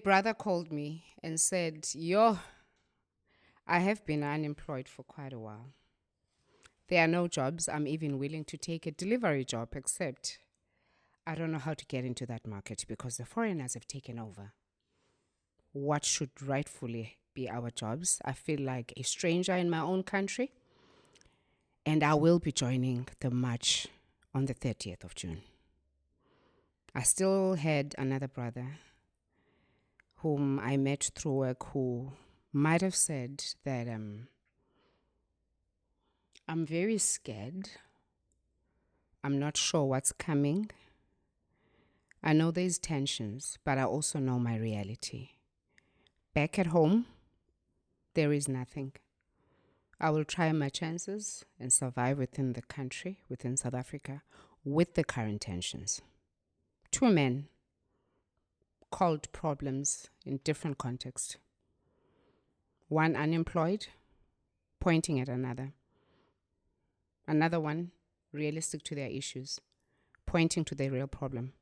brother called me and said, Yo, I have been unemployed for quite a while. There are no jobs. I'm even willing to take a delivery job, except I don't know how to get into that market because the foreigners have taken over. What should rightfully be our jobs? I feel like a stranger in my own country. And I will be joining the march on the 30th of June. I still had another brother whom I met through work who might have said that I'm very scared. I'm not sure what's coming. I know there's tensions, but I also know my reality. Back at home, there is nothing. I will try my chances and survive within the country, within South Africa, with the current tensions. Two men called problems in different contexts. One unemployed, pointing at another. Another one realistic to their issues, pointing to their real problem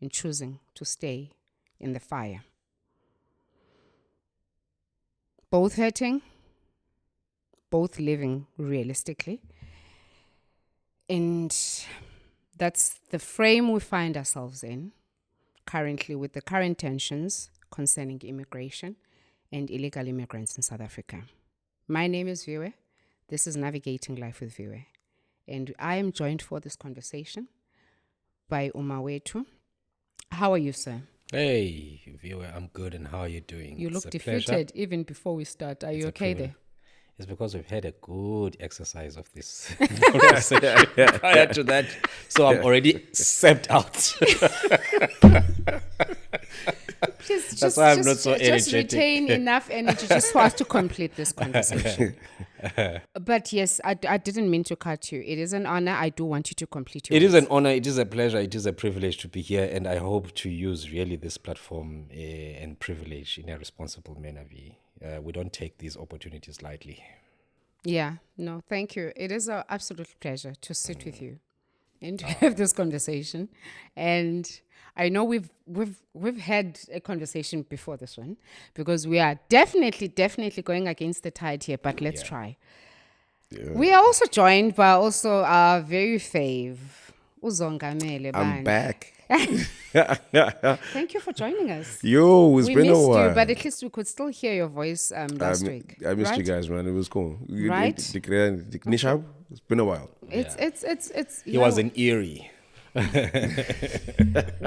and choosing to stay in the fire. Both hurting, both living realistically. And that's the frame we find ourselves in currently with the current tensions concerning immigration and illegal immigrants in South Africa. My name is Viwe. This is Navigating Life with Viwe. And I am joined for this conversation by Umawetu. How are you, sir? Hey, Viwe, I'm good, and how are you doing? You look defeated even before we start. Are you okay there? It's because we've had a good exercise of this conversation prior to that, so I'm already sapped out. That's why I'm not so energetic. Just retain enough energy just for us to complete this conversation. But yes, I didn't mean to cut you. It is an honor. I do want you to complete your It is an honor. It is a pleasure. It is a privilege to be here, and I hope to use really this platform and privilege in a responsible manner. We don't take these opportunities lightly. Yeah, no, thank you. It is an absolute pleasure to sit with you and to have this conversation. And I know we've had a conversation before this one because we are definitely going against the tide here, but let's try. Yeah. We are also joined by also our very fave, Uzongamele. I'm back. Thank you for joining us. Yo, it's been a while. We missed you, but at least we could still hear your voice last week. I missed you guys, man. It was cool. Right? It's been a while. It's He was in Erie.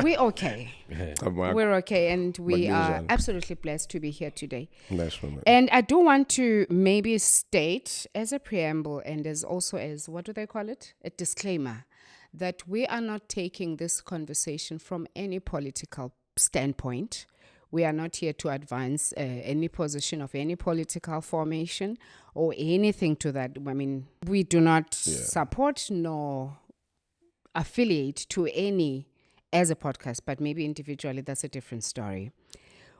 We're okay. We're okay, and we are absolutely blessed to be here today. Nice one, man. And I do want to maybe state as a preamble and as also as, what do they call it? A disclaimer, that we are not taking this conversation from any political standpoint. We are not here to advance any position of any political formation or anything to that. I mean, we do not support nor affiliate to any as a podcast, but maybe individually, that's a different story.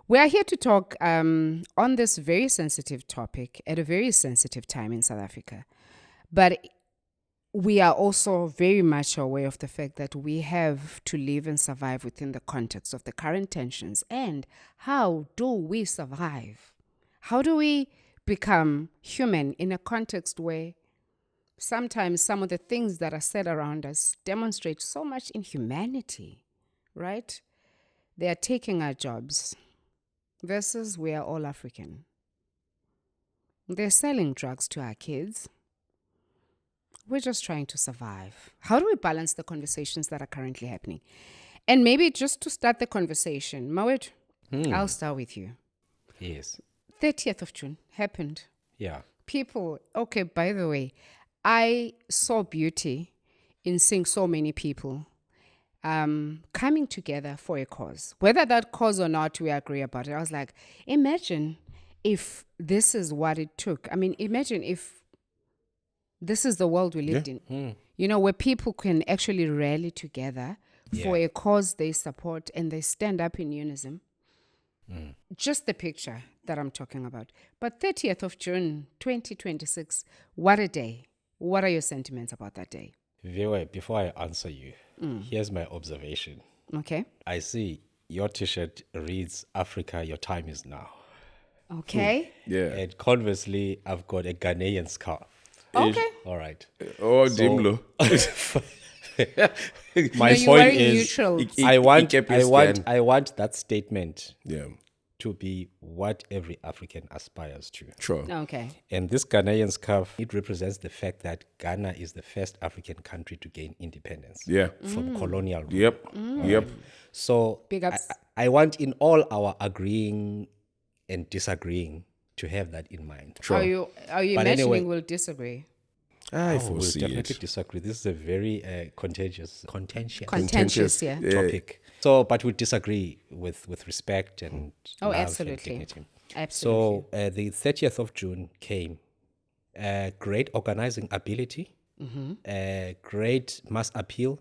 We are here to talk on this very sensitive topic at a very sensitive time in South Africa. But we are also very much aware of the fact that we have to live and survive within the context of the current tensions. And how do we survive? How do we become human in a context where sometimes some of the things that are said around us demonstrate so much inhumanity, right? They are taking our jobs versus we are all African. They're selling drugs to our kids. We're just trying to survive. How do we balance the conversations that are currently happening? And maybe just to start the conversation, Mawet, I'll start with you. Yes. 30th of June happened. Yeah. People, okay, by the way, I saw beauty in seeing so many people coming together for a cause. Whether that cause or not, we agree about it. I was like, imagine if this is what it took. I mean, imagine if this is the world we lived in, where people can actually rally together for a cause they support and they stand up in unison. Just the picture that I'm talking about. But 30th of June, 2026, what a day. What are your sentiments about that day? Viwe, before I answer you, here's my observation. Okay. I see your T-shirt reads "Africa, your time is now," Okay. Yeah. and conversely, I've got a Ghanaian scarf. Okay. All right. Oh, So- Dimlo. My No, you're point wearing is, neutrals. I want Ikepe that statement Yeah. to be what every African aspires to. Sure. Okay. And this Ghanaian scarf, it represents the fact that Ghana is the first African country to gain independence Yeah. from colonial rule. Yep. Yep. So Big ups. I want in all our agreeing and disagreeing to have that in mind. Sure. Are you But imagining anyway- we'll disagree? I We'll foresee definitely it. disagree. This is a very contentious Contentious, yeah. topic. So, but we disagree with respect and Oh, love and absolutely. dignity. Absolutely. So the 30th of June came. Great organizing ability, great mass appeal.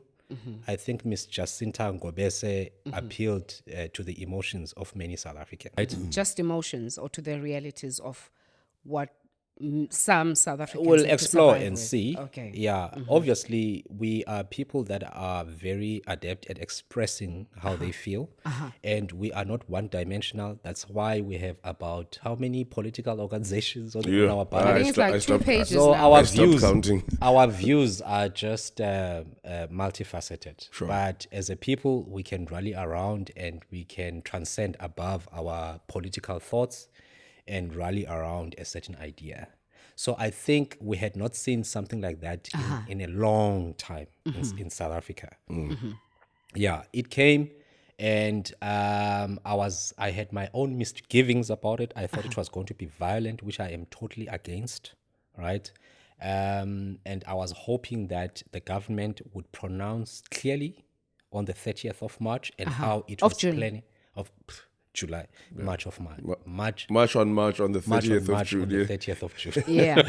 I think Miss Jacinta Ngobese appealed to the emotions of many South Africans. Right? Just emotions or to the realities of what some South Africans We'll have to explore survive and with. see. Okay. Yeah. Obviously, we are people that are very adept at expressing how they feel, and we are not one-dimensional. That's why we have about how many political organizations on Yeah. our I ballot. think it's like two pages So now. our I stopped views, counting. our views are just multifaceted. Sure. But as a people, we can rally around and we can transcend above our political thoughts and rally around a certain idea. So I think we had not seen something like that in a long time in South Africa. Yeah, it came, and I had my own misgivings about it. I thought it was going to be violent, which I am totally against, right? And I was hoping that the government would pronounce clearly on the 30th of March and how it Of was June. planning of July, March of March, March, March on the March 30th on of March June. on Yeah. the 30th of June. Yeah.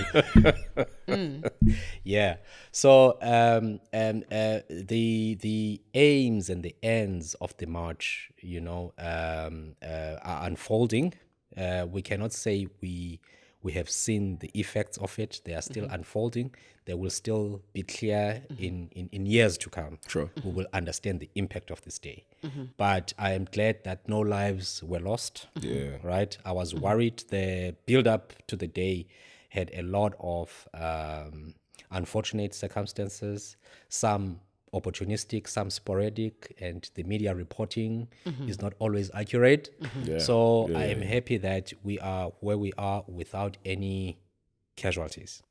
Yeah. So the aims and the ends of the march, are unfolding. We cannot say we have seen the effects of it. They are still unfolding. They will still be clear in years to come. Sure. We will understand the impact of this day. But I am glad that no lives were lost. Yeah. Right. I was worried the build up to the day had a lot of unfortunate circumstances, some opportunistic, some sporadic, and the media reporting is not always accurate. Yeah. So I am happy that we are where we are without any casualties.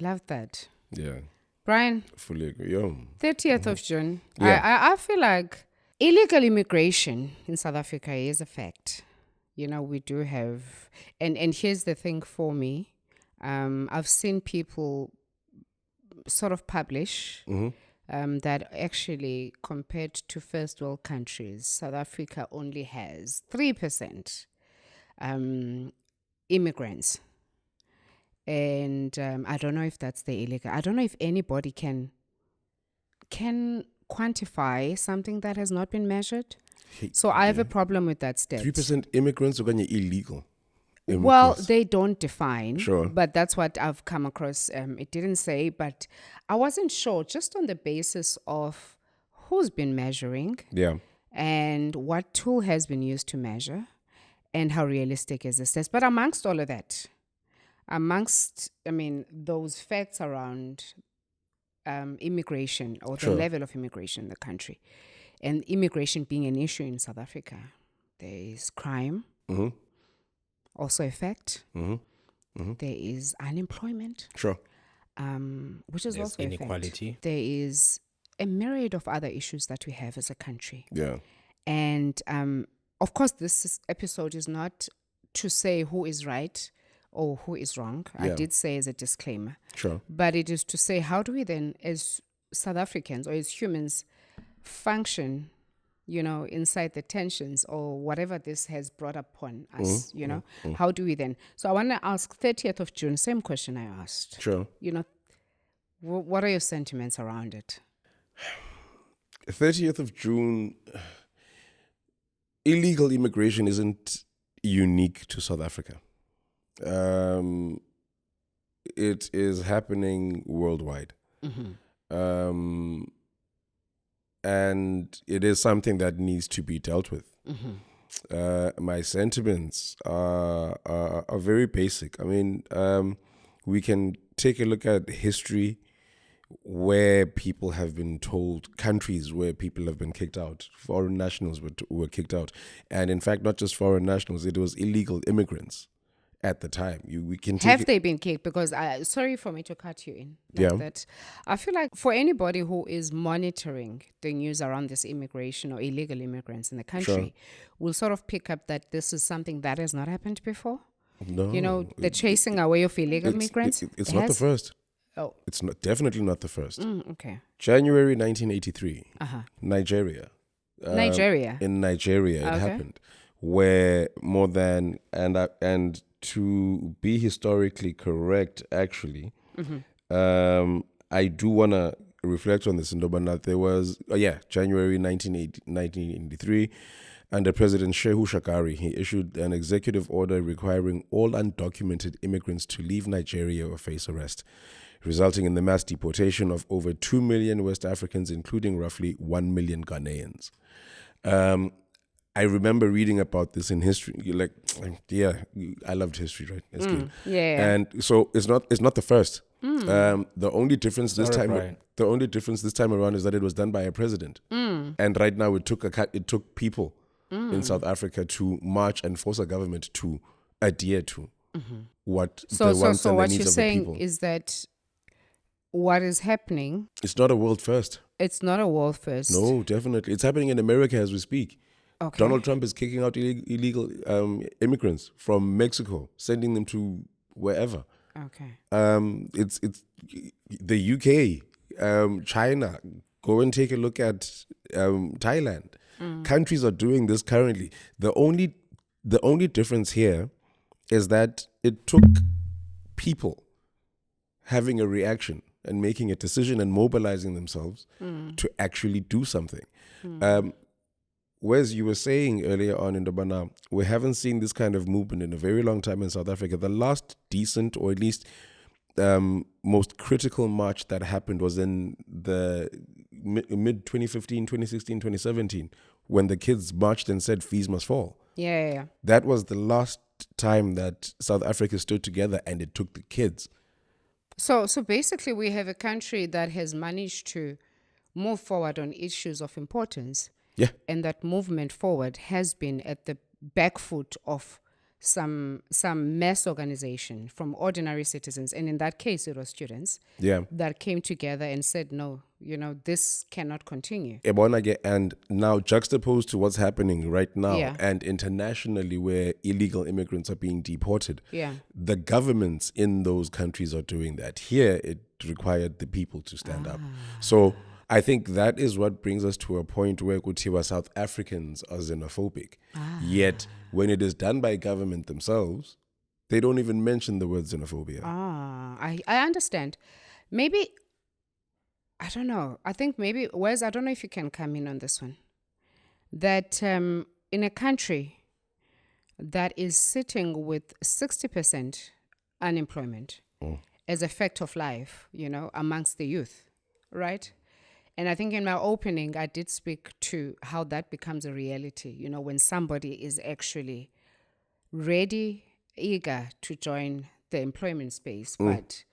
Love that. Yeah. Brian, Fully agree. Yeah. 30th of June. Yeah. I feel like illegal immigration in South Africa is a fact. We do have, and here's the thing for me. I've seen people sort of publish that actually, compared to first world countries, South Africa only has 3% immigrants. And I don't know if that's the illegal. I don't know if anybody can quantify something that has not been measured. So I have a problem with that stat. 3% immigrants are going illegal. Well, they don't define, Sure. but that's what I've come across. It didn't say, but I wasn't sure, just on the basis of who's been measuring Yeah. and what tool has been used to measure and how realistic is this test. But amongst all of that, those facts around immigration or the Sure. level of immigration in the country and immigration being an issue in South Africa, there is crime. Mm-hmm. Also a fact. Mm-hmm. There is unemployment, Sure. which is There's also inequality. a fact. There is a myriad of other issues that we have as a country. Yeah. And of course, episode is not to say who is right or who is wrong. I Yeah. did say as a disclaimer. Sure. But it is to say, how do we then, as South Africans or as humans, function, inside the tensions or whatever this has brought upon us, How do we then? So I want to ask 30th of June, same question I asked. Sure. What are your sentiments around it? 30th of June, illegal immigration isn't unique to South Africa. It is happening worldwide. and it is something that needs to be dealt with. My sentiments are very basic. I mean, we can take a look at history where people have been told, countries where people have been kicked out, foreign nationals were kicked out. And in fact, not just foreign nationals, it was illegal immigrants at the time. We can take Have it, they been kicked? Because sorry for me to cut you in Yeah. that. I feel like for anybody who is monitoring the news around this immigration or illegal immigrants in the country, will sort of pick up that this is something that has not happened before. no, You know, the chasing away of illegal migrants. it's not the has- first. Oh, It's definitely not the first. okay. January 1983, Uh-huh. Nigeria. Nigeria. In Nigeria, it Okay. happened, where more than and to be historically correct, actually, I do want to reflect on this, Ndobana. There was January 1983, under President Shehu Shagari, he issued an executive order requiring all undocumented immigrants to leave Nigeria or face arrest, resulting in the mass deportation of over 2 million West Africans, including roughly 1 million Ghanaians. I remember reading about this in history. I loved history, right? It's good. Yeah. And so it's not the first. The only difference this Sorry, time Brian. around is that it was done by a president. And right now it took people in South Africa to march and force a government to adhere to what So, the wants and the what needs you're of the saying people. is that what is happening, It's not a world first. it's not a world first. No, definitely. It's happening in America as we speak. Okay. Donald Trump is kicking out illegal immigrants from Mexico, sending them to wherever. Okay. It's the UK, China. Go and take a look at Thailand. Countries are doing this currently. The only difference here is that it took people having a reaction and making a decision and mobilizing themselves to actually do something. Whereas you were saying earlier on in Ndobana, we haven't seen this kind of movement in a very long time in South Africa. The last decent, or at least most critical march that happened was in the mid 2015, 2016, 2017, when the kids marched and said fees must fall. Yeah. That was the last time that South Africa stood together, and it took the kids. So basically, we have a country that has managed to move forward on issues of importance. Yeah. And that movement forward has been at the back foot of some mass organization from ordinary citizens. And in that case, it was students Yeah. that came together and said, no, this cannot continue. And now juxtaposed to what's happening right now Yeah. and internationally, where illegal immigrants are being deported, Yeah. the governments in those countries are doing that. Here, it required the people to stand up. So I think that is what brings us to a point where Kutiwa South Africans are xenophobic. Yet, when it is done by government themselves, they don't even mention the word xenophobia. I understand. Maybe, I don't know. I think maybe, Wes, I don't know if you can come in on this one. That in a country that is sitting with 60% unemployment as a fact of life, amongst the youth, right? And I think in my opening, I did speak to how that becomes a reality, when somebody is actually ready, eager to join the employment space, but,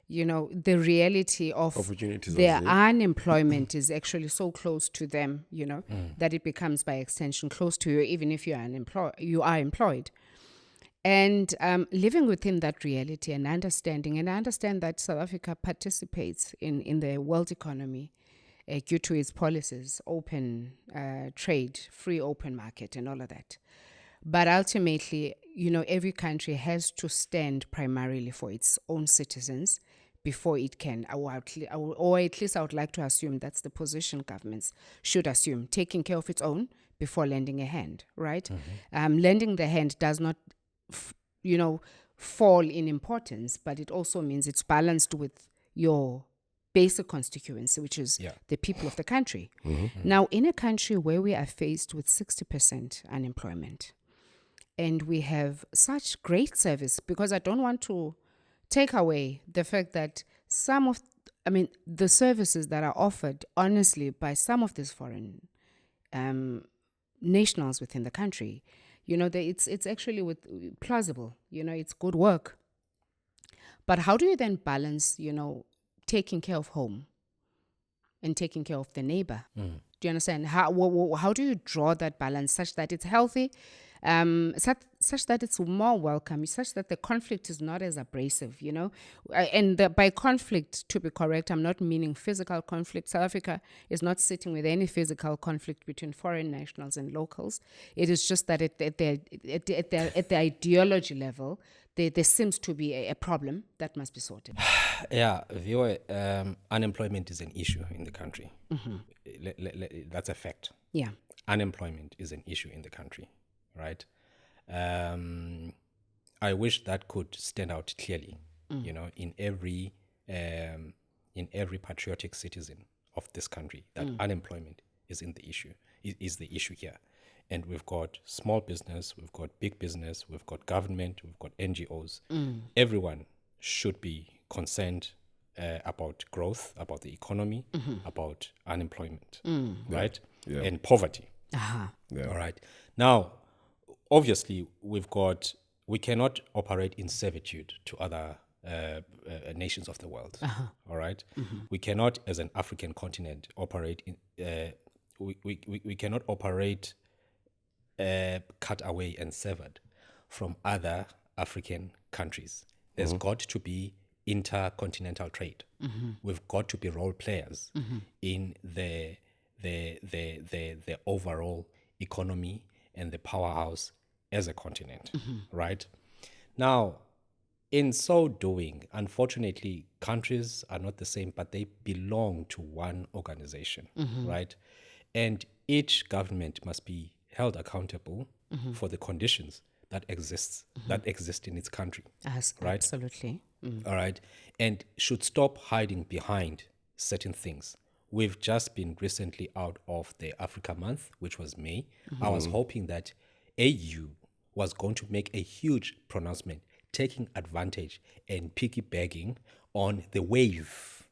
the reality of Opportunities are their there. unemployment is actually so close to them, that it becomes by extension close to you, even if you are employed. And living within that reality and understanding, and I understand that South Africa participates in the world economy, due to its policies, open trade, free open market, and all of that. But ultimately, every country has to stand primarily for its own citizens before it can, or at least I would like to assume that's the position governments should assume, taking care of its own before lending a hand, right? Lending the hand does not, fall in importance, but it also means it's balanced with your basic constituency, which is the people of the country. Now, in a country where we are faced with 60% unemployment, and we have such great service, because I don't want to take away the fact that some of I mean, the services that are offered, honestly, by some of these foreign nationals within the country, it's actually plausible. It's good work. But how do you then balance, taking care of home and taking care of the neighbor? Do you understand? How do you draw that balance such that it's healthy, such that it's more welcome, such that the conflict is not as abrasive, by conflict, to be correct, I'm not meaning physical conflict. South Africa is not sitting with any physical conflict between foreign nationals and locals. It is just that at the ideology level, there seems to be a problem that must be sorted. Yeah, Viwe, unemployment is an issue in the country. That's a fact. Yeah. Unemployment is an issue in the country, right? I wish that could stand out clearly, in every patriotic citizen of this country, that unemployment is the issue here. And we've got small business, we've got big business, we've got government, we've got NGOs. Everyone should be concerned about growth, about the economy, about unemployment, right? Yeah. And poverty. Uh-huh. Yeah. All right. Now, obviously, we cannot operate in servitude to other nations of the world. All right. We cannot, as an African continent, operate in. We cannot operate cut away and severed from other African countries. There's got to be intercontinental trade. We've got to be role players in the overall economy and the powerhouse as a continent, right? Now, in so doing, unfortunately, countries are not the same, but they belong to one organization, right? And each government must be held accountable for the conditions that exist in its country, right? Absolutely. All right, and should stop hiding behind certain things. We've just been recently out of the Africa Month, which was May. I was hoping that AU was going to make a huge pronouncement, taking advantage and piggybacking on the wave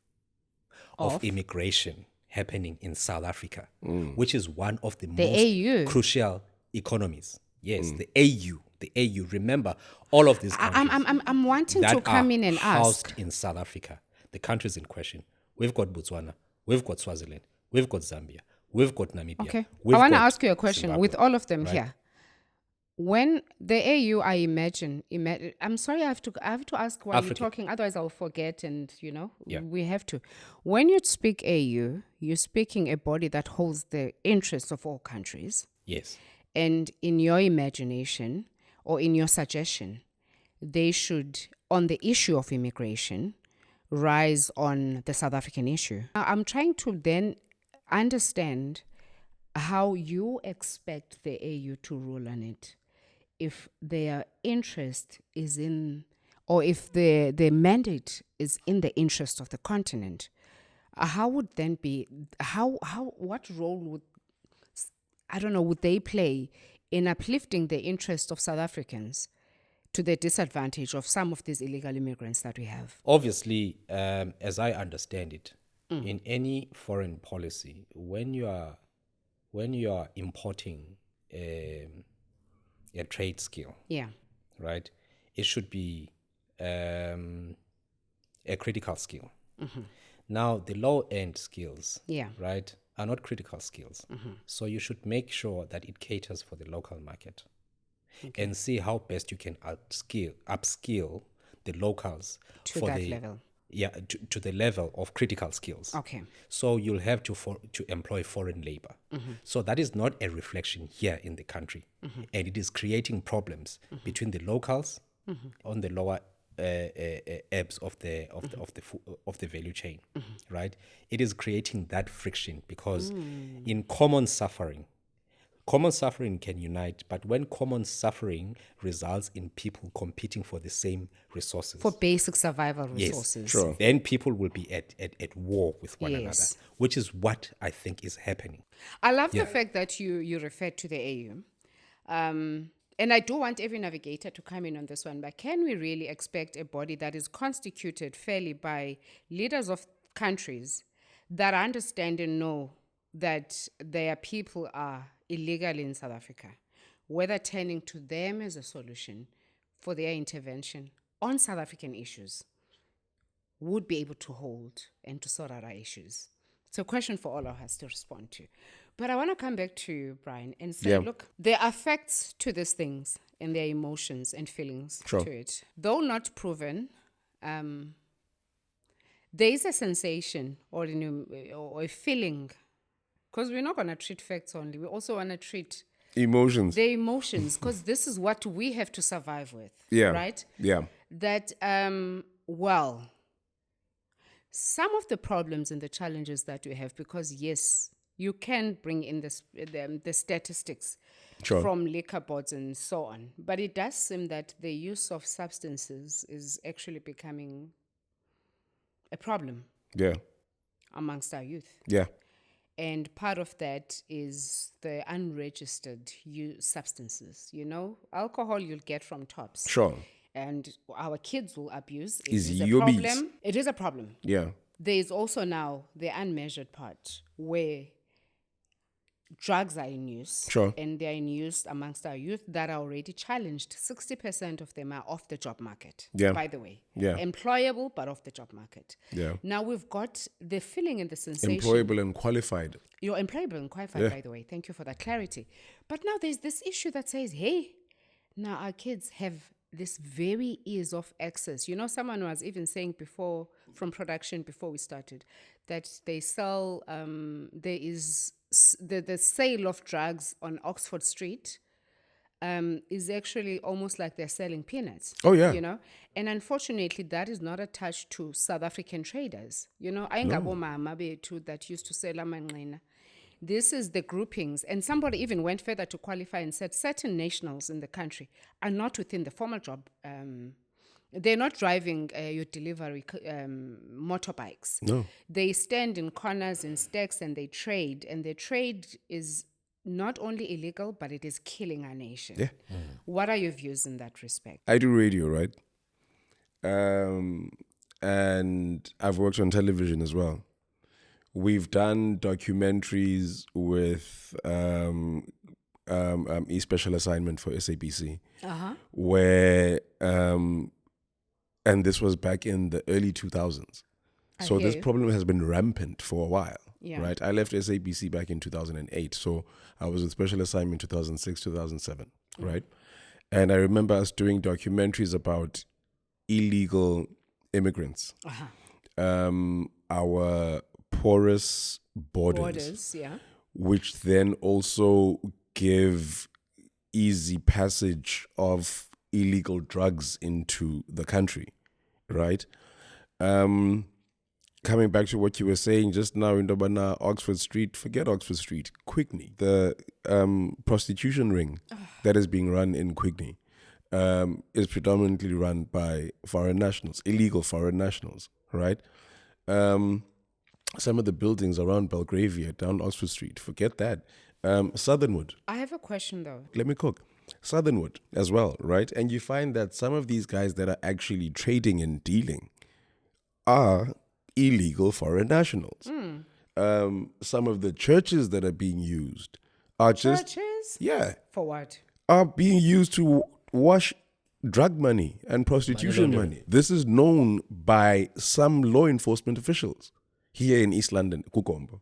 of immigration happening in South Africa, which is one of the most AU. crucial economies. Yes, the AU. The AU. Remember, all of these countries I'm wanting that to come are in and housed ask. in South Africa, the countries in question. We've got Botswana, we've got Swaziland, we've got Zambia, we've got Namibia. Okay. we've I want to got ask you a question Zimbabwe, with all of them right? here. When the AU, I imagine, I'm sorry, I have to ask while you're Africa. talking, otherwise I'll forget, and Yeah. we have to. When you speak AU, you're speaking a body that holds the interests of all countries, Yes. and in your imagination or in your suggestion, they should, on the issue of immigration, rise on the South African issue. Now, I'm trying to then understand how you expect the AU to rule on it if their interest is in, or if the mandate is in the interest of the continent. How would then be, what role would they play in uplifting the interest of South Africans to the disadvantage of some of these illegal immigrants that we have? Obviously, as I understand it, in any foreign policy, when you are importing a trade skill, Yeah. right, it should be a critical skill. Now, the low-end skills, Yeah. right, are not critical skills. So you should make sure that it caters for the local market and see how best you can upskill the locals To for that the level. Yeah, to the level of critical skills. Okay. So you'll have to employ foreign labor. So that is not a reflection here in the country, and it is creating problems between the locals on the lower ebbs of the value chain, right? It is creating that friction because in common suffering can unite, but when common suffering results in people competing for the same resources, For basic survival yes, resources. Sure. then people will be at war with one another, Yes. which is what I think is happening. I love the fact that you referred to the AU. And I do want every navigator to come in on this one, but can we really expect a body that is constituted fairly by leaders of countries that understand and know that their people are illegal in South Africa, whether turning to them as a solution for their intervention on South African issues, would be able to hold and to sort out our issues. It's a question for all of us to respond to. But I want to come back to you, Brian, and say, look, there are facts to these things and their emotions and feelings to it. Though not proven, there is a sensation or a feeling, because we're not going to treat facts only. We also want to treat Emotions. the emotions, because this is what we have to survive with, right? Yeah. That, some of the problems and the challenges that we have, because yes, you can bring in the statistics from liquor boards and so on, but it does seem that the use of substances is actually becoming a problem amongst our youth. Yeah. And part of that is the unregistered substances. You know, alcohol you'll get from tops. Sure. And our kids will abuse. It Is is a yobbies. problem. It is a problem. Yeah. There is also now the unmeasured part where drugs are in use. Sure. And they're in use amongst our youth that are already challenged. 60% of them are off the job market, by the way. Yeah. Employable, but off the job market. Yeah. Now we've got the feeling and the sensation. Employable and qualified. You're employable and qualified, by the way. Thank you for that clarity. But now there's this issue that says, hey, now our kids have this very ease of access. You know, someone was even saying before, from production, before we started, that they sell, there is the sale of drugs on Oxford Street is actually almost like they're selling peanuts. Oh, yeah. You know, and unfortunately, that is not attached to South African traders. You know, ayingabomama bethu that used to sell amanqina. This is the groupings. And somebody even went further to qualify and said certain nationals in the country are not within the formal job. They're not driving your delivery motorbikes. No. They stand in corners and stacks and they trade. And their trade is not only illegal, but it is killing our nation. Yeah. What are your views in that respect? I do radio, right? And I've worked on television as well. We've done documentaries with a special assignment for SABC, where, and this was back in the early 2000s. So this problem has been rampant for a while, right? I left SABC back in 2008. So I was in special assignment 2006, 2007, right? And I remember us doing documentaries about illegal immigrants. Our porous borders, which then also give easy passage of illegal drugs into the country, right? Coming back to what you were saying just now in Dobana, Oxford Street, forget Oxford Street, Quickney, the prostitution ring that is being run in Quickney is predominantly run by foreign nationals, illegal foreign nationals, right? Some of the buildings around Belgravia, down Oxford Street, forget that. Southernwood. I have a question though. Let me cook. Southernwood as well, right? And you find that some of these guys that are actually trading and dealing are illegal foreign nationals. Some of the churches that are being used are just... Churches? Yeah. For what? Are being used to wash drug money and prostitution money. This is known by some law enforcement officials here in East London, Kukombo.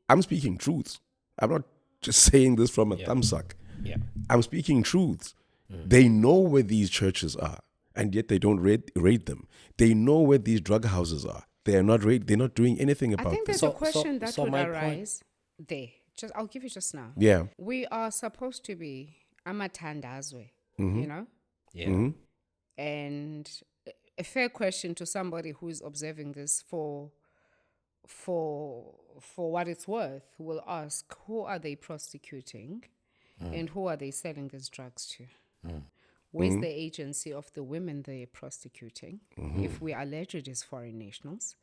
I'm speaking truths. I'm not just saying this from a thumbsuck. Yeah. I'm speaking truths. They know where these churches are, and yet they don't raid them. They know where these drug houses are. They're not doing anything about I think this. there's a question that would my arise there. I'll give you just now. Yeah. We are supposed to be amathandazwe, you know? Yeah. And a fair question to somebody who is observing this for what it's worth will ask, who are they prosecuting and who are they selling these drugs to? Where's the agency of the women they're prosecuting, if we allege it is foreign nationals?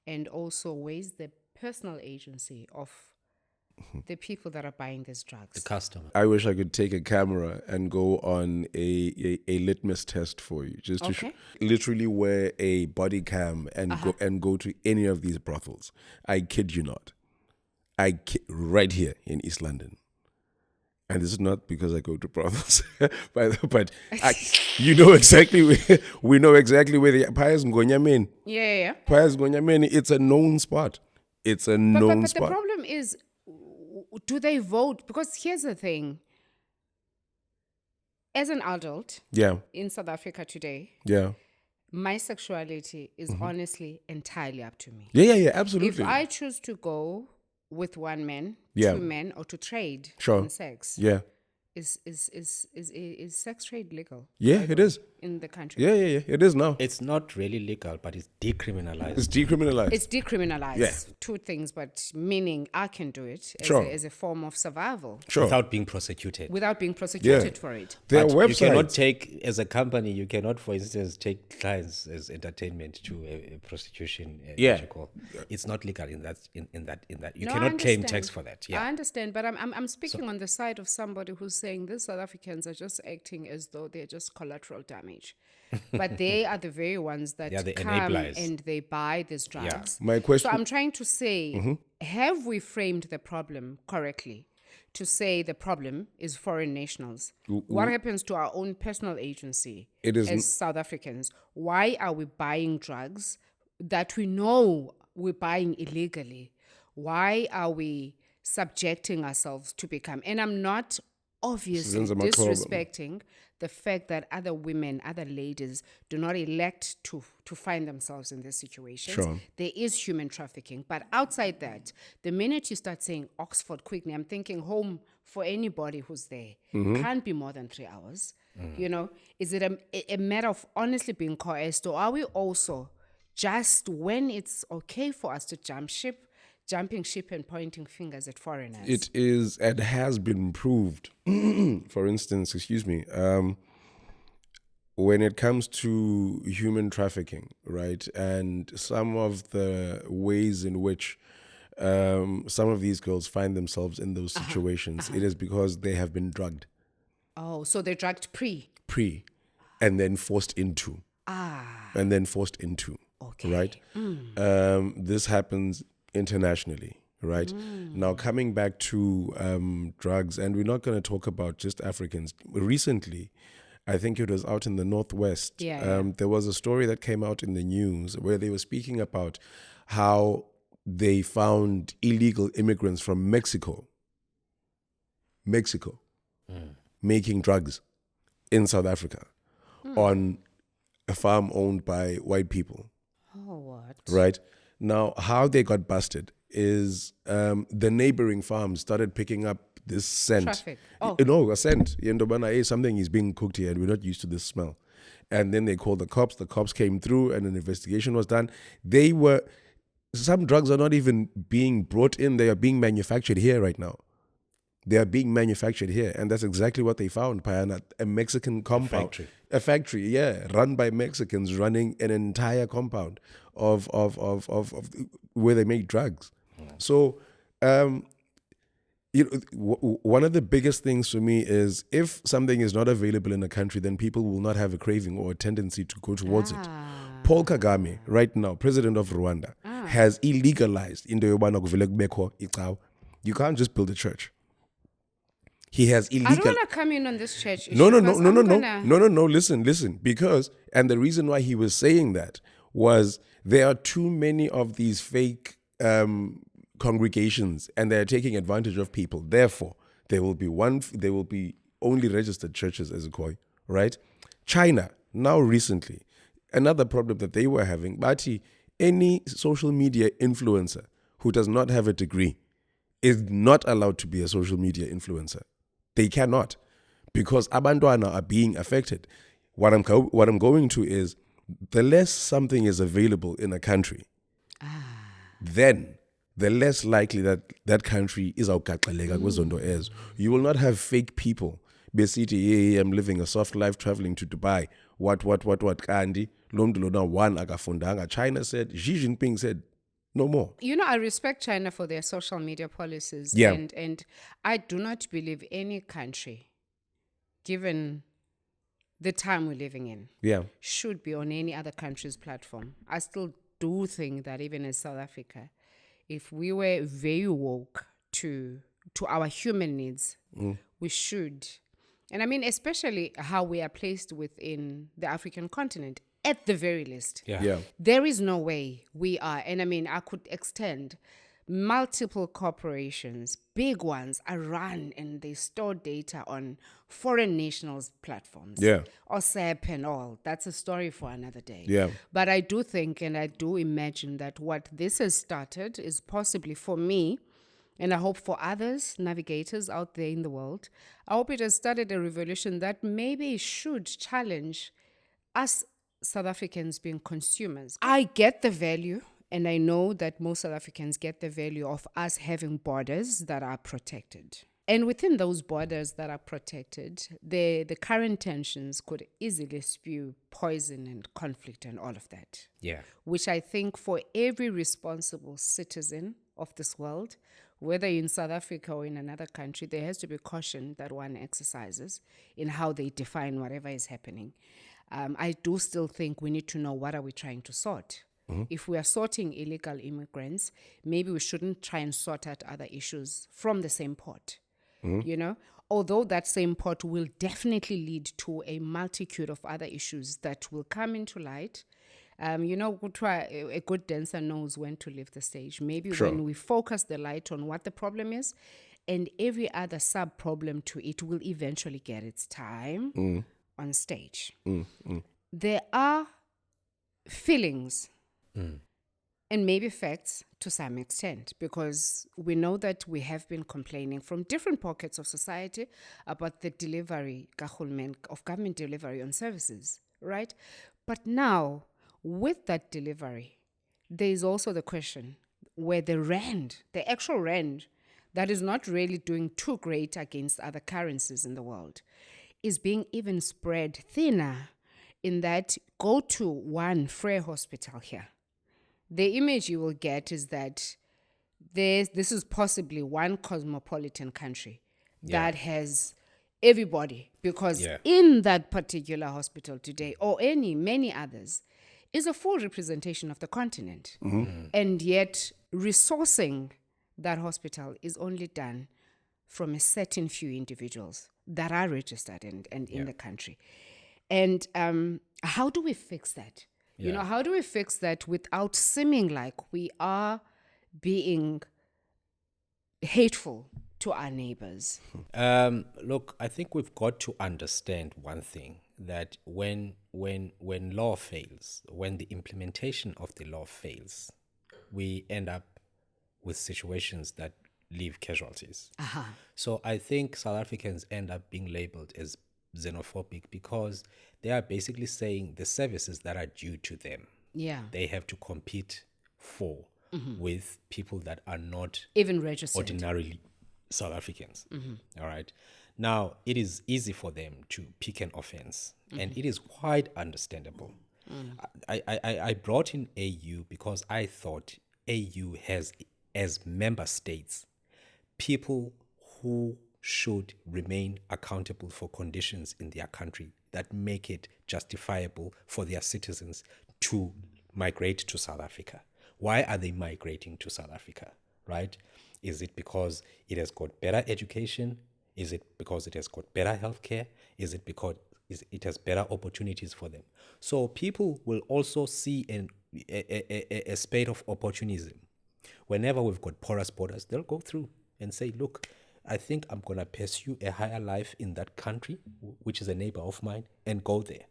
And also, where's the personal agency of the people that are buying these drugs. The customer. I wish I could take a camera and go on a litmus test for you, just to Okay. literally wear a body cam and go to any of these brothels. I kid you not. Right here in East London. And this is not because I go to brothels, but you know exactly we know exactly where the Pius Ngonyameni. Yeah. Pius Ngonyameni, it's a known spot. It's a known But the spot. problem is, do they vote? Because here's the thing. As an adult Yeah, in South Africa today, yeah. my sexuality is honestly entirely up to me. Yeah, absolutely. If I choose to go with one man, Yeah. two men, or to trade Sure. in sex, Yeah, is sex trade legal? yeah, it is. In the country. Yeah, it is now. It's not really legal, but it's decriminalized. It's decriminalized. It's decriminalized. Yeah. Two things, but meaning I can do it as, Sure. as a form of survival Sure. Without being prosecuted. without being prosecuted Yeah. for it. There are But you cannot websites. take, as a company, you cannot, for instance, take clients as entertainment to a prostitution. Yeah. what you call. It's not legal in that. You No, I cannot claim understand. tax for that. Yeah. I understand, but I'm speaking on the side of somebody who's saying these South Africans are just acting as though they're just collateral damage. But they are the very ones that They are the come enablers. and they buy these drugs. My question- So I'm trying to say, have we framed the problem correctly? To say the problem is foreign nationals. What happens to our own personal agency It is as South Africans? Why are we buying drugs that we know we're buying illegally? Why are we subjecting ourselves to become? And I'm not obviously Zenza Makhoba. disrespecting the fact that other women, other ladies do not elect to find themselves in these situations. Sure. There is human trafficking. But outside that, the minute you start saying Oxford quickly, I'm thinking home for anybody who's there can't be more than 3 hours. You know, is it a matter of honestly being coerced, or are we also just when it's okay for us to jumping ship and pointing fingers at foreigners? It is and has been proved. For instance, when it comes to human trafficking, right, and some of the ways in which some of these girls find themselves in those situations, it is because they have been drugged Oh, so they're drugged pre. and then forced into. And then forced into. Okay. Right? This happens internationally, right? Now, coming back to drugs, and we're not going to talk about just Africans. Recently, I think it was out in the Northwest, there was a story that came out in the news where they were speaking about how they found illegal immigrants from Mexico, making drugs in South Africa on a farm owned by white people. Oh, what? Right. Now, how they got busted is the neighboring farms started picking up this scent. Traffic. Oh. No, a scent. Yendobana, hey, something is being cooked here and we're not used to this smell. And then they called the cops. The cops came through and an investigation was done. Some drugs are not even being brought in. They are being manufactured here right now. They are being manufactured here. And that's exactly what they found, Payana. A Mexican compound. A factory, yeah. Run by Mexicans, running an entire compound of where they make drugs. So, one of the biggest things for me is if something is not available in a country, then people will not have a craving or a tendency to go towards it. Paul Kagame, right now, president of Rwanda, has illegalized into yobana kuvele kubekho icala. You can't just build a church. He has illegal. I don't want to come in on this church issue. No. Listen. Because, and the reason why he was saying that was there are too many of these fake congregations, and they are taking advantage of people. Therefore, there will be only registered churches as a koi, right? China, now recently, another problem that they were having, Bati, any social media influencer who does not have a degree is not allowed to be a social media influencer. They cannot, because abantwana are being affected. What I'm going to is, the less something is available in a country, then the less likely that country is awugaxeleka kwezondo ezo. You will not have fake people besithi, yeah, I'm living a soft life traveling to Dubai. What, Kandi, lo mntu lona one akafundanga. China said, Xi Jinping said, no more. You know, I respect China for their social media policies. Yeah. And I do not believe any country, given the time we're living in, Yeah. should be on any other country's platform. I still do think that even in South Africa, if we were very woke to our human needs, we should. And I mean, especially how we are placed within the African continent, at the very least. Yeah. There is no way we are, and I mean, I could extend multiple corporations, big ones, are run and they store data on foreign nationals' platforms. Yeah. Or SAP and all. That's a story for another day. Yeah. But I do think and I do imagine that what this has started is possibly for me, and I hope for others, navigators out there in the world, I hope it has started a revolution that maybe should challenge us South Africans being consumers. I get the value, and I know that most South Africans get the value of us having borders that are protected. And within those borders that are protected, the current tensions could easily spew poison and conflict and all of that. Yeah. Which I think for every responsible citizen of this world, whether in South Africa or in another country, there has to be caution that one exercises in how they define whatever is happening. I do still think we need to know what are we trying to sort. If we are sorting illegal immigrants, maybe we shouldn't try and sort out other issues from the same pot, you know? Although that same pot will definitely lead to a multitude of other issues that will come into light. You know, a good dancer knows when to leave the stage. Maybe when we focus the light on what the problem is, and every other sub-problem to it will eventually get its time on stage. There are feelings and maybe facts to some extent, because we know that we have been complaining from different pockets of society about the delivery of government delivery on services, right? But now, with that delivery, there is also the question where the actual rand, that is not really doing too great against other currencies in the world, is being even spread thinner, in that go to one Frey hospital here. The image you will get is that this is possibly one cosmopolitan country that has everybody, because in that particular hospital today, or many others, is a full representation of the continent. And yet resourcing that hospital is only done from a certain few individuals that are registered and in the country. And how do we fix that? You know, how do we fix that without seeming like we are being hateful to our neighbors? Look, I think we've got to understand one thing, that when law fails, when the implementation of the law fails, we end up with situations that leave casualties. So I think South Africans end up being labeled as xenophobic because they are basically saying the services that are due to them, they have to compete for with people that are not even registered, ordinarily South Africans. All right. Now, it is easy for them to pick an offense, and it is quite understandable. I brought in AU because I thought AU has, as member states, people who should remain accountable for conditions in their country that make it justifiable for their citizens to migrate to South Africa. Why are they migrating to South Africa, right? Is it because it has got better education? Is it because it has got better healthcare? Is it because it has better opportunities for them? So people will also see a spate of opportunism. Whenever we've got porous borders, they'll go through and say, look, I think I'm going to pursue a higher life in that country, which is a neighbor of mine, and go there.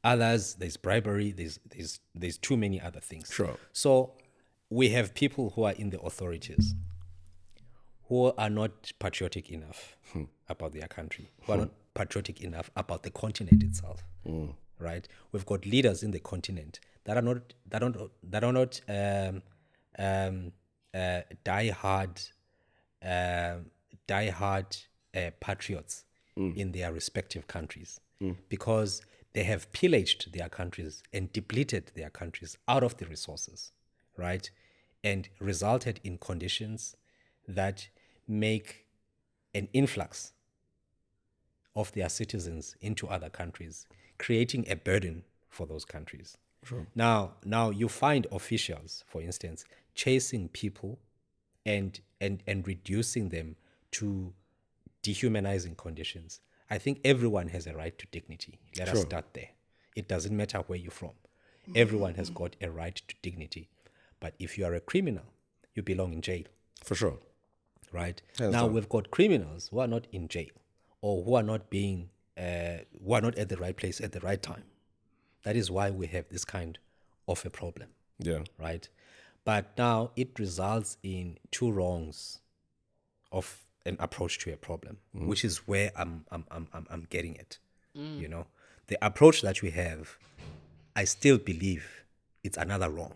Others, there's bribery, there's too many other things. Sure. So we have people who are in the authorities who are not patriotic enough about their country, who are not patriotic enough about the continent itself. Right? We've got leaders in the continent that are not diehard patriots in their respective countries because they have pillaged their countries and depleted their countries out of the resources, right? And resulted in conditions that make an influx of their citizens into other countries, creating a burden for those countries. Sure. Now you find officials, for instance, chasing people and reducing them to dehumanizing conditions. I think everyone has a right to dignity. Let us start there. It doesn't matter where you're from. Everyone has got a right to dignity. But if you are a criminal, you belong in jail. For sure. Right? Hands Now down. we've got criminals who are not in jail or who are not who are not at the right place at the right time. That is why we have this kind of a problem. Yeah. Right? But now it results in two wrongs of an approach to a problem, which is where I'm getting it. You know, the approach that we have, I still believe it's another wrong.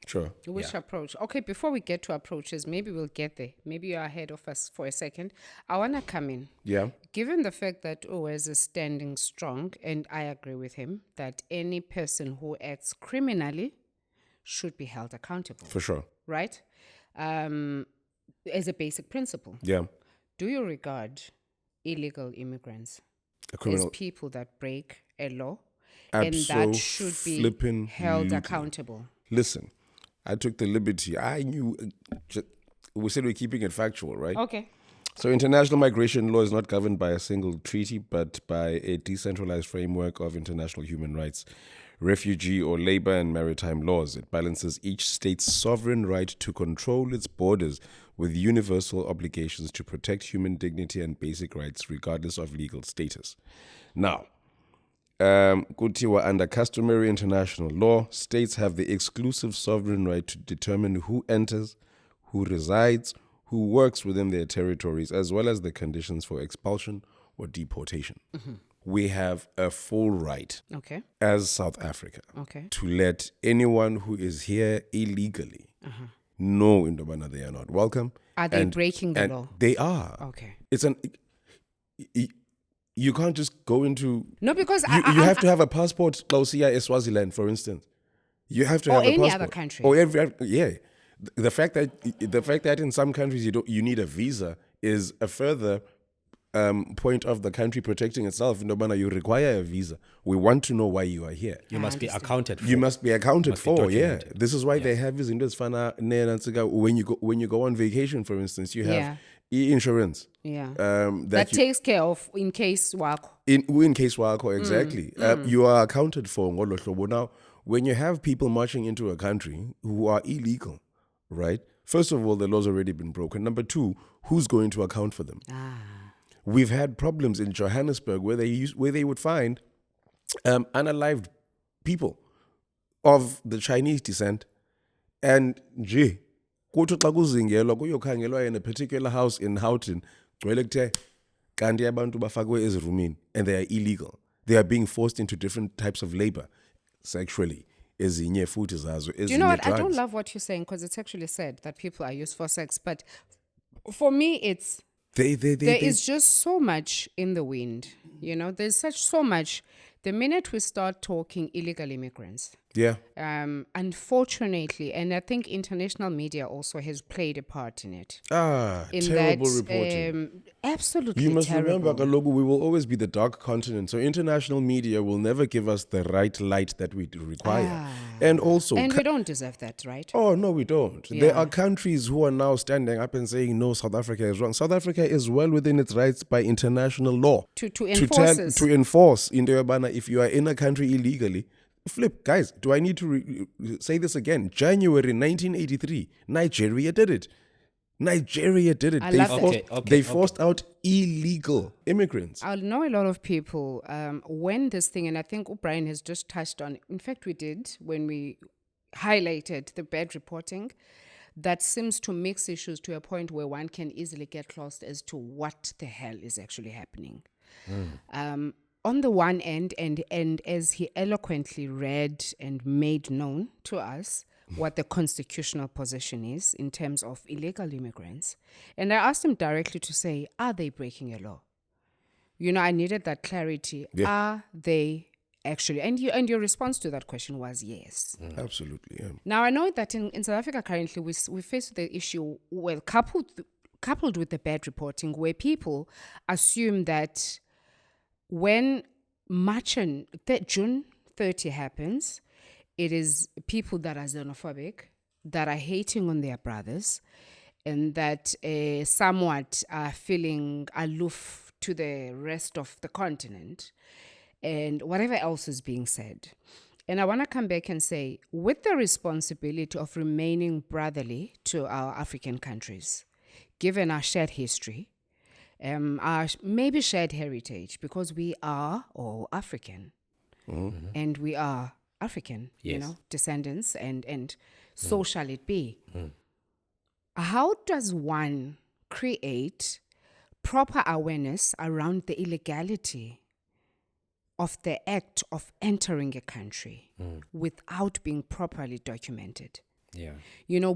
Sure. Which approach? Okay, before we get to approaches, maybe we'll get there. Maybe you're ahead of us for a second. I want to come in. Yeah. Given the fact that OS is standing strong, and I agree with him, that any person who acts criminally should be held accountable, For sure. right? As a basic principle. Yeah. Do you regard illegal immigrants A as criminal. people that break a law and that should be Abso-flippin' held lutely. accountable? Listen, I took the liberty. I knew. We said we're keeping it factual, right? Okay. So international migration law is not governed by a single treaty, but by a decentralized framework of international human rights, refugee or labor and maritime laws. It balances each state's sovereign right to control its borders with universal obligations to protect human dignity and basic rights regardless of legal status. Now, kutiwa under customary international law, states have the exclusive sovereign right to determine who enters, who resides, who works within their territories, as well as the conditions for expulsion or deportation. We have a full right Okay. as South Africa Okay. to let anyone who is here illegally know in Dobana they are not welcome. Are they breaking the law? They are. Okay. It's you can't just go into No, because you have to have a passport, Klausia, Swaziland, for instance. You have to Or have a any passport. other country. Or yeah. The fact that in some countries you need a visa is a further point of the country protecting itself. Ndobana, you require a visa. We want to know why you are here. You must be accounted for. You must be accounted Must be for. Yeah, documented. this is why they have these indus fana when you go on vacation, for instance, you have e-insurance. Yeah. That you, takes care of in case wako. in case wako, exactly. You are accounted for ngolo hlobo. Now, when you have people marching into a country who are illegal, right? First of all, the law's already been broken. Number two, who's going to account for them? We've had problems in Johannesburg where they would find unalived people of the Chinese descent, and kuthi xa kuzingelwa kuyokhangelwa in a particular house in Houghton gcwele kuthe kanti abantu bafakwe ezirumini and they are illegal. They are being forced into different types of labor sexually. Ezinye futhi zazo, Do you know what? ezinye I don't drugs. love what you're saying because it's actually said that people are used for sex. But for me, it's There is just so much in the wind. You know, there's so much. The minute we start talking illegal immigrants, yeah. unfortunately, and I think international media also has played a part in it. In Terrible that, reporting. Absolutely You must terrible. remember, Kalogu, we will always be the dark continent. So international media will never give us the right light that we require. And also... And we don't deserve that, right? Oh, no, we don't. Yeah. There are countries who are now standing up and saying, no, South Africa is wrong. South Africa is well within its rights by international law. To enforce this. To enforce in the Urbana, if you are in a country illegally. Flip, guys, do I need to say this again? January 1983, Nigeria did it. Nigeria did it. I They love forced, that. they forced out illegal immigrants. I know a lot of people, when this thing, and I think O'Brien has just touched on, in fact, we did when we highlighted the bad reporting, that seems to mix issues to a point where one can easily get lost as to what the hell is actually happening. On the one end, and as he eloquently read and made known to us what the constitutional position is in terms of illegal immigrants, and I asked him directly to say, are they breaking a law? You know, I needed that clarity. Yeah. Are they actually. And your response to that question was yes. Absolutely, yeah. Now, I know that in South Africa currently we face the issue, well, coupled with the bad reporting, where people assume that when June 30 happens, it is people that are xenophobic, that are hating on their brothers, and that somewhat are feeling aloof to the rest of the continent, and whatever else is being said. And I want to come back and say, with the responsibility of remaining brotherly to our African countries, given our shared history, our maybe shared heritage, because we are all African, and we are African, Yes. descendants, and so shall it be. How does one create proper awareness around the illegality of the act of entering a country without being properly documented? Yeah.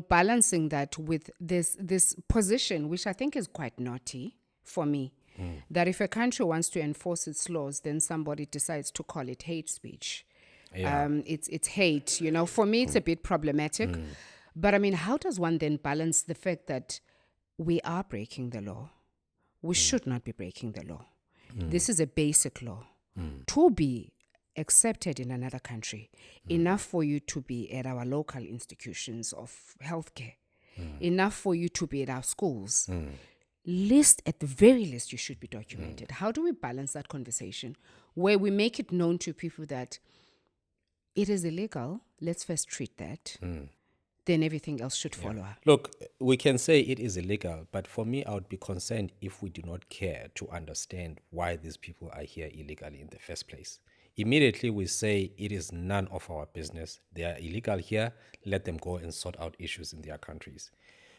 Balancing that with this position, which I think is quite naughty for me, that if a country wants to enforce its laws, then somebody decides to call it hate speech. Yeah. It's hate. For me, it's a bit problematic. But I mean, how does one then balance the fact that we are breaking the law? We should not be breaking the law. This is a basic law. To be accepted in another country, enough for you to be at our local institutions of healthcare, enough for you to be at our schools. At the very least, you should be documented. How do we balance that conversation where we make it known to people that it is illegal? Let's first treat that. Then everything else should follow. Look, we can say it is illegal, but for me, I would be concerned if we do not care to understand why these people are here illegally in the first place. Immediately we say it is none of our business. They are illegal here. Let them go and sort out issues in their countries.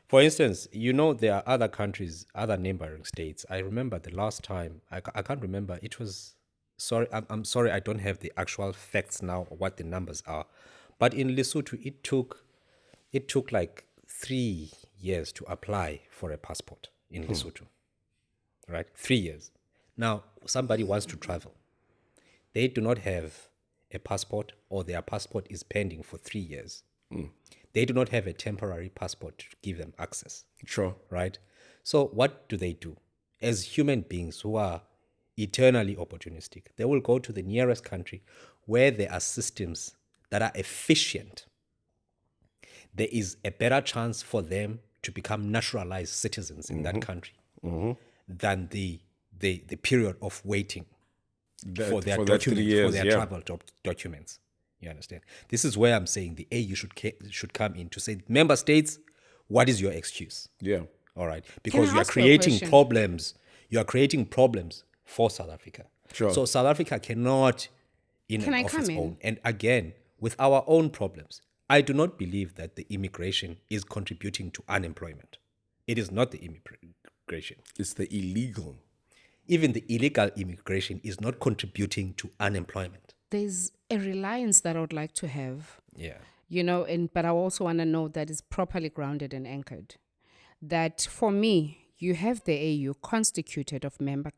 For instance, there are other countries, other neighboring states. I remember the last time, I can't remember, it was, I'm sorry, I don't have the actual facts now, or what the numbers are. But in Lesotho, it took like 3 years to apply for a passport in Lesotho, right? 3 years. Now, somebody wants to travel. They do not have a passport, or their passport is pending for 3 years. They do not have a temporary passport to give them access. Sure. Right? So what do? As human beings who are eternally opportunistic, they will go to the nearest country where there are systems that are efficient. There is a better chance for them to become naturalized citizens in that country than the period of waiting for their travel documents. You understand? This is where I'm saying the AU should come in to say, member states, what is your excuse? Yeah. All right, because you are ask you a creating question? problems. You are creating problems for South Africa. Sure. So South Africa cannot, in Can and I of come its in? own. And again, with our own problems, I do not believe that the immigration is contributing to unemployment. It is not the immigration. It's the illegal. Even the illegal immigration is not contributing to unemployment. There's a reliance that I would like to have, Yeah. but I also want to know that it's properly grounded and anchored. That for me, you have the AU constituted of member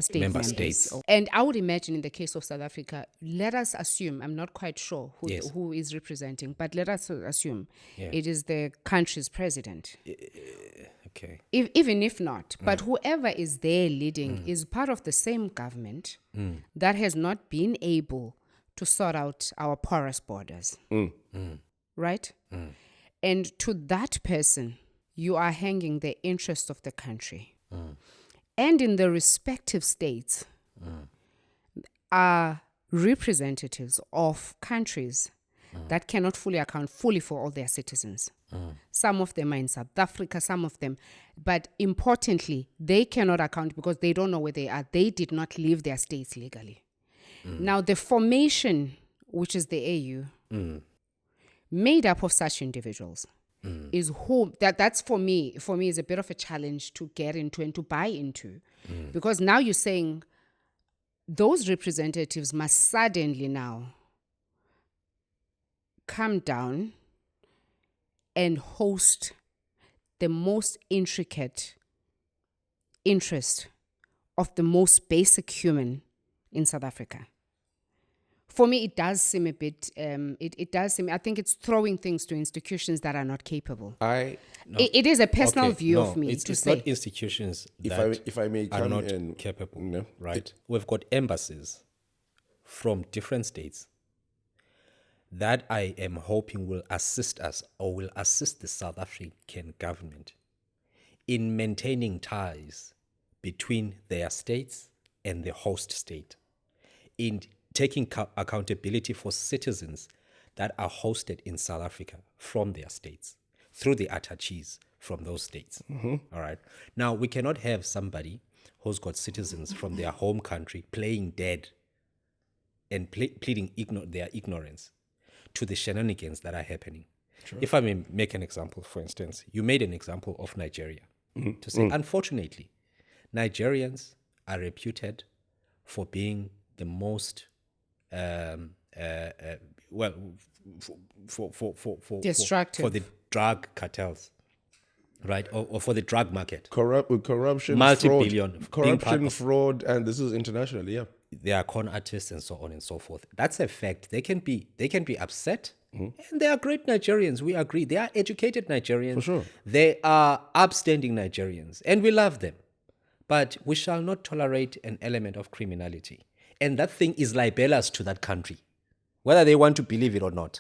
state members. states. And I would imagine in the case of South Africa, let us assume, I'm not quite sure Yes. who is representing, but let us assume Yeah. it is the country's president. Okay. Even if not, but whoever is there leading is part of the same government that has not been able to sort out our porous borders. Right? And to that person, you are hanging the interest of the country. And in the respective states are representatives of countries that cannot fully account for all their citizens. Some of them are in South Africa, some of them. But importantly, they cannot account because they don't know where they are. They did not leave their states legally. Now, the formation, which is the AU, made up of such individuals, is who that's for me is a bit of a challenge to get into and to buy into. Because now you're saying those representatives must suddenly now come down and host the most intricate interest of the most basic human in South Africa. For me, it does seem a bit, it does seem, I think it's throwing things to institutions that are not capable. It is a personal view of me it's, to it's say. not institutions If I may are come not in, capable, no. right? We've got embassies from different states that I am hoping will assist us or will assist the South African government in maintaining ties between their states and the host state, in taking accountability for citizens that are hosted in South Africa from their states through the attaches from those states. All right. Now, we cannot have somebody who's got citizens from their home country playing dead and pleading their ignorance to the shenanigans that are happening. If I may make an example, for instance, you made an example of Nigeria to say, unfortunately, Nigerians are reputed for being the most Destructive. for the drug cartels, right, or for the drug market. Corruption, Multi-billion, fraud, being part corruption, of- fraud, and this is international. Yeah, They are con artists and so on and so forth. That's a fact. They can be upset, and they are great Nigerians. We agree. They are educated Nigerians. For sure. They are upstanding Nigerians, and we love them. But we shall not tolerate an element of criminality, and that thing is libelous to that country, whether they want to believe it or not.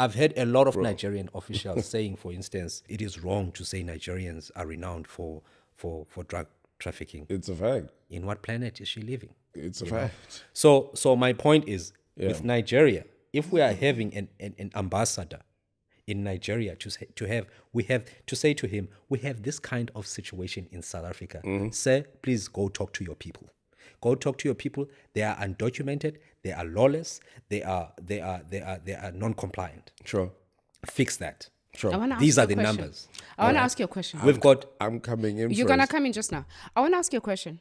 I've heard a lot of Nigerian officials saying, for instance, it is wrong to say Nigerians are renowned for drug trafficking. it's a fact. In what planet is she living? It's a fact. So my point is, with Nigeria, if we are having an ambassador in Nigeria to say to him, we have this kind of situation in South Africa. Sir, please go talk to your people. Go talk to your people. They are undocumented. They are lawless. They are non-compliant. Sure. Fix that. Sure. I wanna ask These you are a the question. numbers. I want to ask you a question. We've got I'm coming in. You're first. going to come in just now. I want to ask you a question.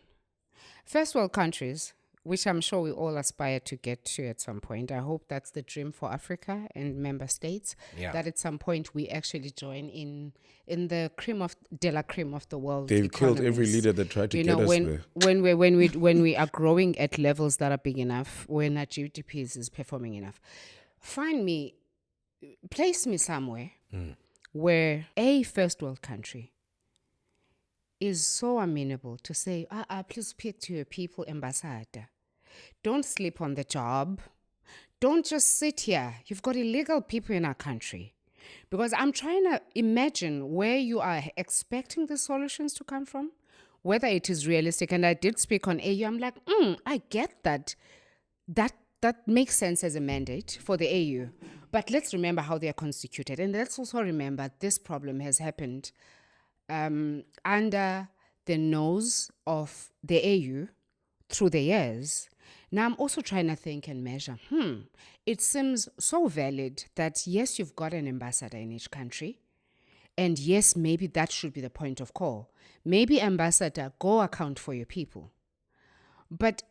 First world countries, which I'm sure we all aspire to get to at some point. I hope that's the dream for Africa and member states. Yeah. That at some point we actually join in the cream of de la cream of the world. They've killed every economies. leader that tried to You get know, us when there. when we are growing at levels that are big enough, when our GDPs is performing enough, place me somewhere where a first world country is so amenable to say, please speak to your people, ambassador. Don't sleep on the job. Don't just sit here. You've got illegal people in our country. Because I'm trying to imagine where you are expecting the solutions to come from, whether it is realistic. And I did speak on AU. I'm like, I get that. That makes sense as a mandate for the AU. But let's remember how they are constituted. And let's also remember this problem has happened under the nose of the AU through the years. Now I'm also trying to think and measure. It seems so valid that yes, you've got an ambassador in each country. And yes, maybe that should be the point of call. Maybe ambassador, go account for your people. But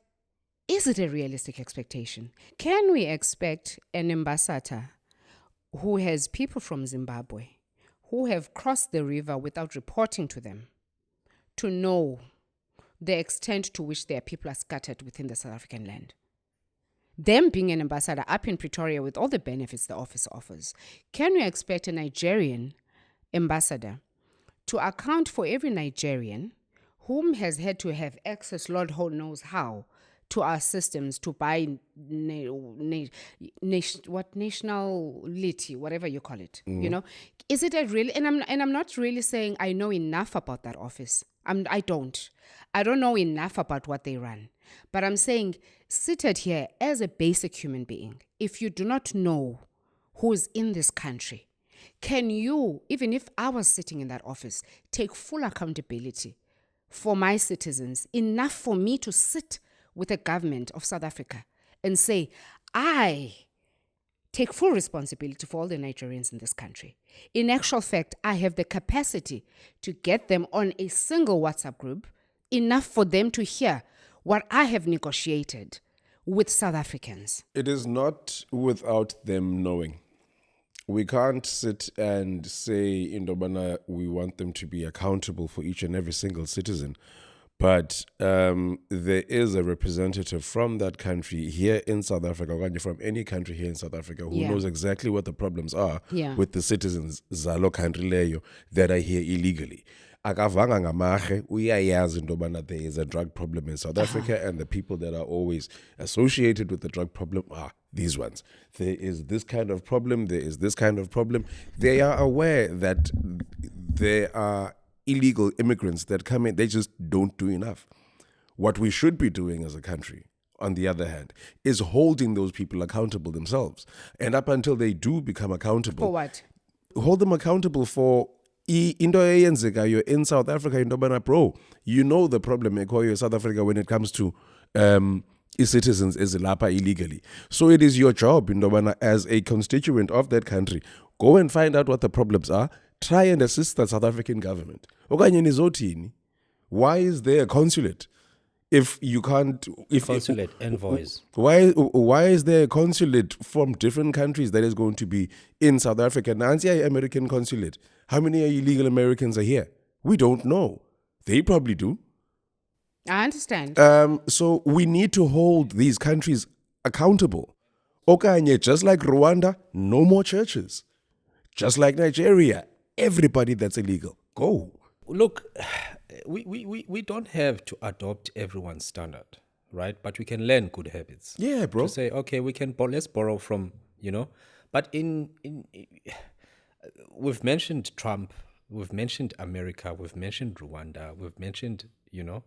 is it a realistic expectation? Can we expect an ambassador who has people from Zimbabwe who have crossed the river without reporting to them to know the extent to which their people are scattered within the South African land? Them being an ambassador up in Pretoria with all the benefits the office offers, can we expect a Nigerian ambassador to account for every Nigerian whom has had to have access, Lord knows how, to our systems to buy nationality, whatever you call it? You know, is it a real? And I'm not really saying I know enough about that office. I don't know enough about what they run. But I'm saying, seated here as a basic human being, if you do not know who's in this country, can you, even if I was sitting in that office, take full accountability for my citizens, enough for me to sit with the government of South Africa and say, I take full responsibility for all the Nigerians in this country. In actual fact, I have the capacity to get them on a single WhatsApp group, enough for them to hear what I have negotiated with South Africans. It is not without them knowing. We can't sit and say in Dobana we want them to be accountable for each and every single citizen. But there is a representative from that country here in South Africa, or from any country here in South Africa, who Yeah. knows exactly what the problems are Yeah. with the citizens zalo country leyo that are here illegally. Akavanga ngamahe uyayazi into yobana there is a drug problem in South Africa, and the people that are always associated with the drug problem are these ones. There is this kind of problem, there is this kind of problem. They are aware that there are illegal immigrants that come in, they just don't do enough. What we should be doing as a country, on the other hand, is holding those people accountable themselves. And up until they do become accountable, For what? hold them accountable for into eyenzekayo in South Africa, into yobana, bro, you know the problem ekhoyo in South Africa when it comes to citizens ezilapha illegally. So it is your job, into yobana, as a constituent of that country, go and find out what the problems are, try and assist the South African government. Okanye nizothini? Why is there a consulate? If you can't, if Consulate, envoys. why is there a consulate from different countries that is going to be in South Africa? Nancy, American consulate. How many illegal Americans are here? We don't know. They probably do. I understand. So we need to hold these countries accountable. Okanye, just like Rwanda, no more churches. Just like Nigeria, everybody that's illegal, go. Look, we don't have to adopt everyone's standard, right? But we can learn good habits. Yeah, bro. To say, okay, we can let's borrow from, but in we've mentioned Trump, we've mentioned America, we've mentioned Rwanda, we've mentioned, Yeah.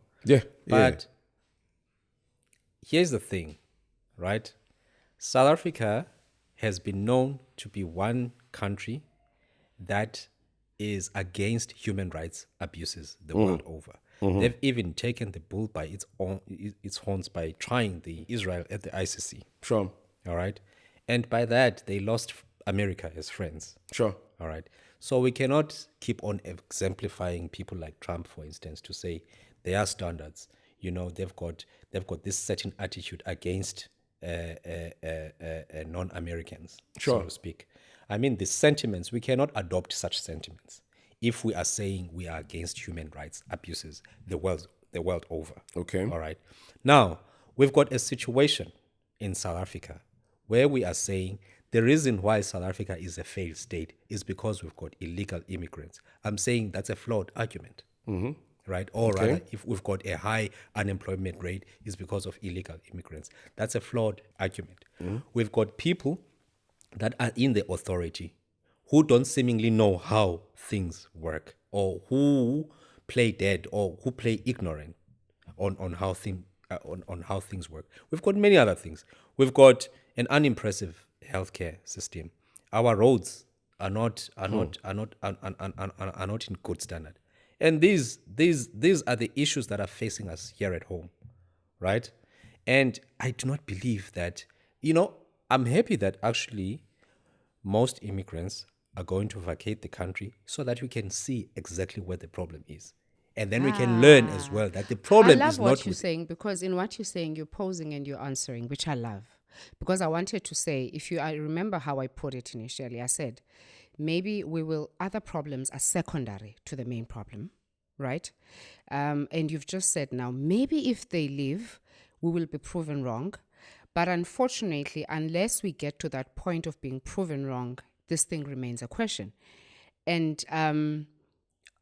but here's the thing, right? South Africa has been known to be one country that is against human rights abuses the world over. They've even taken the bull by its horns by trying the Israel at the ICC. Sure. All right. And by that, they lost America as friends. Sure. All right. So we cannot keep on exemplifying people like Trump, for instance, to say they are standards. They've got this certain attitude against non-Americans, so to speak. I mean, the sentiments, we cannot adopt such sentiments if we are saying we are against human rights abuses the world over. Okay. All right. Now, we've got a situation in South Africa where we are saying the reason why South Africa is a failed state is because we've got illegal immigrants. I'm saying that's a flawed argument. Right? Or rather, if we've got a high unemployment rate, is because of illegal immigrants. That's a flawed argument. We've got people that are in the authority who don't seemingly know how things work, or who play dead, or who play ignorant on how things work. We've got many other things. We've got an unimpressive healthcare system. Our roads are not in good standard. And these are the issues that are facing us here at home, right? And I do not believe that, I'm happy that actually most immigrants are going to vacate the country so that we can see exactly where the problem is. And then we can learn as well that the problem I love is what not you're with saying, because in what you're saying, you're posing and you're answering, which I love. Because I wanted to say, I remember how I put it initially. I said, maybe other problems are secondary to the main problem, right? And you've just said now, maybe if they leave, we will be proven wrong. But unfortunately, unless we get to that point of being proven wrong, this thing remains a question. And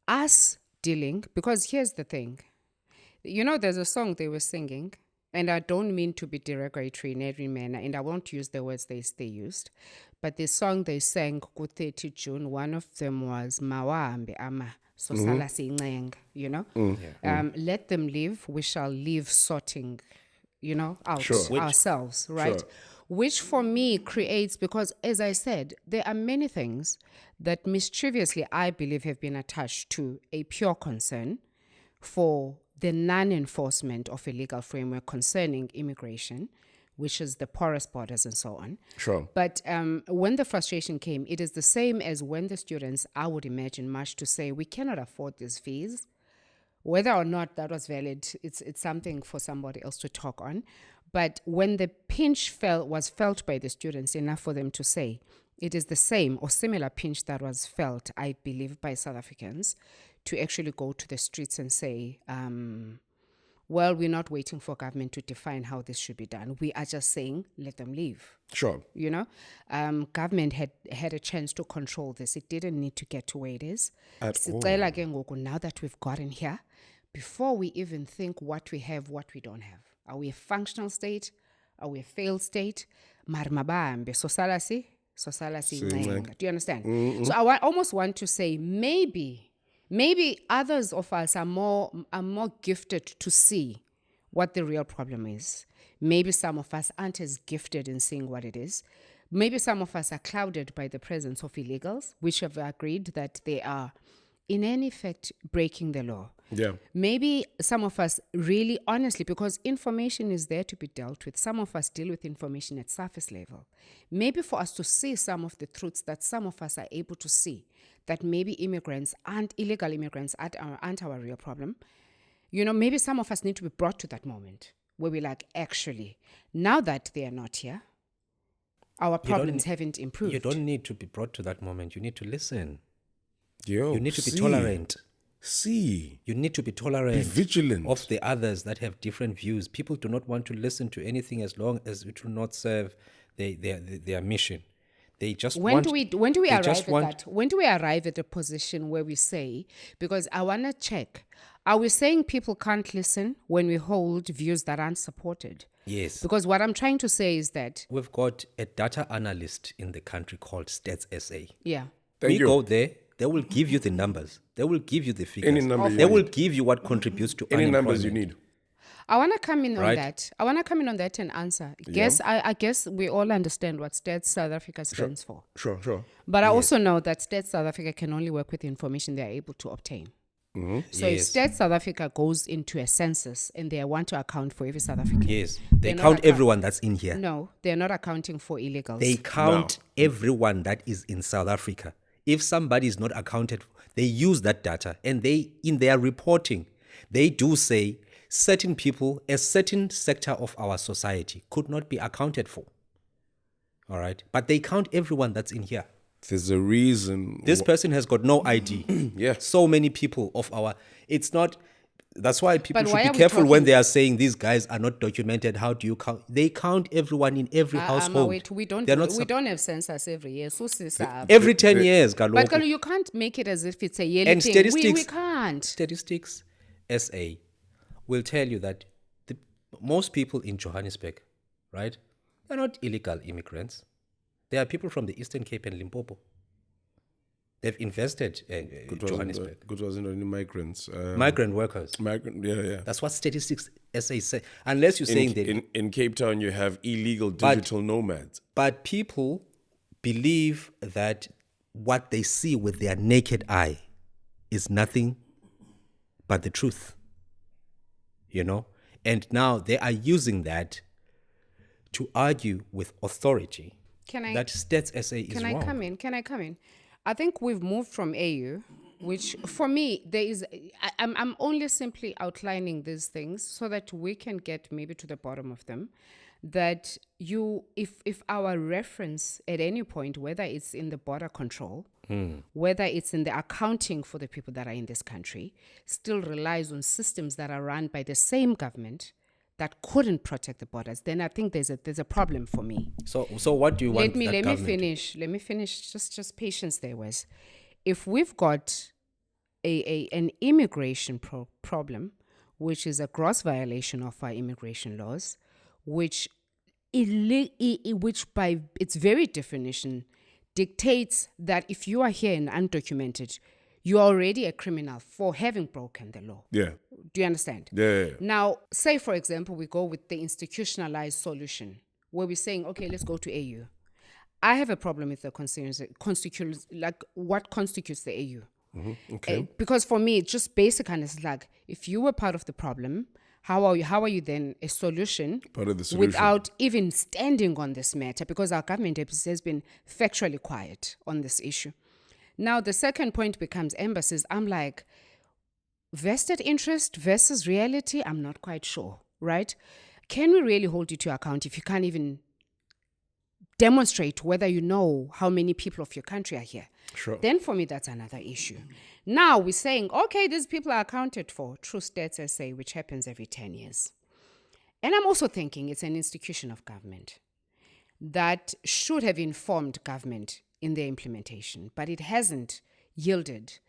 us dealing, because here's the thing, there's a song they were singing, and I don't mean to be derogatory in every manner, and I won't use the words they used, but the song they sang ku 30 June, one of them was Mawahambe Ama, so Sala Singeng, let them live, we shall live sorting, out ourselves, right? Sure. Which for me creates, because as I said, there are many things that mischievously I believe have been attached to a pure concern for the non-enforcement of a legal framework concerning immigration, which is the porous borders and so on. Sure. But when the frustration came, it is the same as when the students, I would imagine, marched to say, we cannot afford these fees. Whether or not that was valid, it's something for somebody else to talk on. But when the pinch was felt by the students, enough for them to say, it is the same or similar pinch that was felt, I believe, by South Africans to actually go to the streets and say, well, we're not waiting for government to define how this should be done. We are just saying, let them leave. Sure. You know, government had a chance to control this. It didn't need to get to where it is. At all. Sicela ke ngoku, now that we've gotten here, before we even think what we have, what we don't have. Are we a functional state? Are we a failed state? Marmabambe, sosalasi ncenga. Do you understand? So I almost want to say maybe others of us are more gifted to see what the real problem is. Maybe some of us aren't as gifted in seeing what it is. Maybe some of us are clouded by the presence of illegals, which have agreed that they are, in any effect, breaking the law. Yeah. Maybe some of us really, honestly, because information is there to be dealt with, some of us deal with information at surface level. Maybe for us to see some of the truths that some of us are able to see, that maybe immigrants and illegal immigrants aren't our real problem. You know, maybe some of us need to be brought to that moment where we're like, actually, now that they are not here, our problems haven't improved. You don't need to be brought to that moment. You need to listen. Yo, You need to be tolerant. See. You need to be tolerant. Be vigilant. Of the others that have different views. People do not want to listen to anything as long as it will not serve their mission. They just When do we arrive at want, that? When do we arrive at a position where we say, because I want to check, are we saying people can't listen when we hold views that aren't supported? Yes. Because what I'm trying to say is that, We've got a data analyst in the country called Stats SA. yeah, Thank you. Go there, they will give you the numbers. They will give you the figures. Any number They will give you what contributes to Any unemployment. numbers you need. I want to come in on Right. that. I want to come in on that and answer. I guess we all understand what Stats South Africa stands for. Sure. But I also know that Stats South Africa can only work with the information they are able to obtain. So if Yes. Stats South Africa goes into a census and they want to account for every South African. Yes. They They're not count account- everyone that's in here. No, they're not accounting for illegals. They count everyone that is in South Africa. If somebody is not accounted for, they use that data, and they, in their reporting, they do say certain people, a certain sector of our society could not be accounted for. All right? But they count everyone that's in here. There's a reason. This person has got no ID. Yeah. So many people of our, it's not, that's why people But should why be are we careful when talking- they are saying these guys are not documented. How do you count? They count everyone in every household. Wait, we don't They're not we don't have census every year. So every 10 years, but Kaloku. Kalu, you can't make it as if it's a yearly And thing. statistics, We can't. Statistics SA will tell you that most people in Johannesburg, right, they're not illegal immigrants. They are people from the Eastern Cape and Limpopo. They've invested in Johannesburg. Good wasn't only migrants. Migrant workers. Yeah. That's what Statistics SA say. Unless you're saying that. In Cape Town, you have illegal digital nomads. But people believe that what they see with their naked eye is nothing but the truth. You know? And now they are using that to argue with authority that Stats SA is Can wrong. Can I come in? I think we've moved from AU, which for me, there is, I'm only simply outlining these things so that we can get maybe to the bottom of them. That if our reference at any point, whether it's in the border control, whether it's in the accounting for the people that are in this country, still relies on systems that are run by the same government that couldn't protect the borders, then I think there's a problem for me. So what do you want? Let me finish. Just patience there, Wes. If we've got an immigration problem, which is a gross violation of our immigration laws, which by its very definition dictates that if you are here and undocumented, you're already a criminal for having broken the law. Yeah. Do you understand? Yeah. Now, say, for example, we go with the institutionalized solution, where we're saying, okay, let's go to AU. I have a problem with the what constitutes the AU. Okay. Because for me, it's just basic understanding. Like, if you were part of the problem, how are you then a solution? Part of the solution. Without even standing on this matter, because our government has been factually quiet on this issue. Now, the second point becomes embassies. I'm like, vested interest versus reality, I'm not quite sure, right? Can we really hold you to account if you can't even demonstrate whether you know how many people of your country are here. Sure. Then for me, that's another issue. Now we're saying, okay, these people are accounted for, True Stats SA, which happens every 10 years. And I'm also thinking it's an institution of government that should have informed government in their implementation, but it hasn't yielded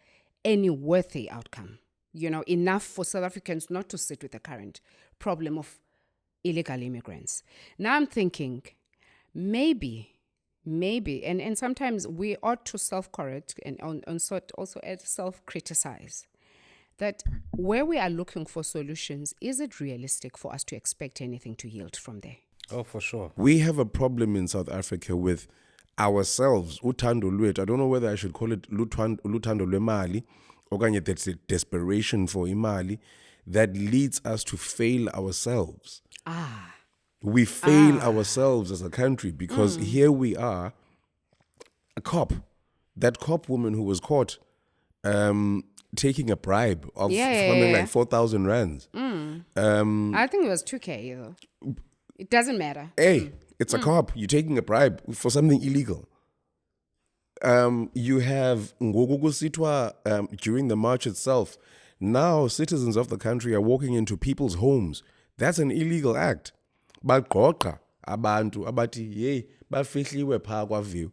any worthy outcome. Enough for South Africans not to sit with the current problem of illegal immigrants. Now I'm thinking, maybe, and sometimes we ought to self-correct and also self-criticize that where we are looking for solutions, is it realistic for us to expect anything to yield from there? Oh, for sure. We have a problem in South Africa with ourselves. Uthando lwethu. I don't know whether I should call it luthando lwemali, okanye that's a desperation for imali that leads us to fail ourselves. We fail ourselves as a country because here we are, a cop, that cop woman who was caught taking a bribe of something like 4,000 rands. I think it was 2K though. It doesn't matter. Hey, it's a cop. You're taking a bribe for something illegal. You have Ngogugusitwa during the march itself. Now citizens of the country are walking into people's homes. That's an illegal act. Baqoqa abantu abathi hey bafihliwe pha kwa Viwe.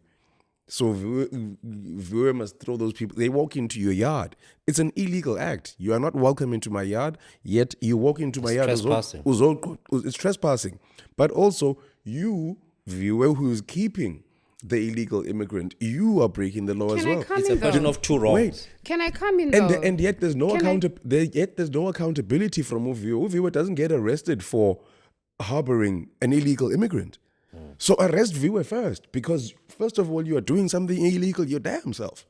So Viwe must throw those people. They walk into your yard. It's an illegal act. You are not welcome into my yard, yet you walk into my yard. Trespassing. It's trespassing. But also, you, Viwe, who is keeping the illegal immigrant, you are breaking the law as well. It's a burden of two wrongs. Wait. Can I come in though? And yet there's no accountability from Viwe. Viwe doesn't get arrested for harboring an illegal immigrant. So arrest Viwe first, because first of all, you are doing something illegal your damn self.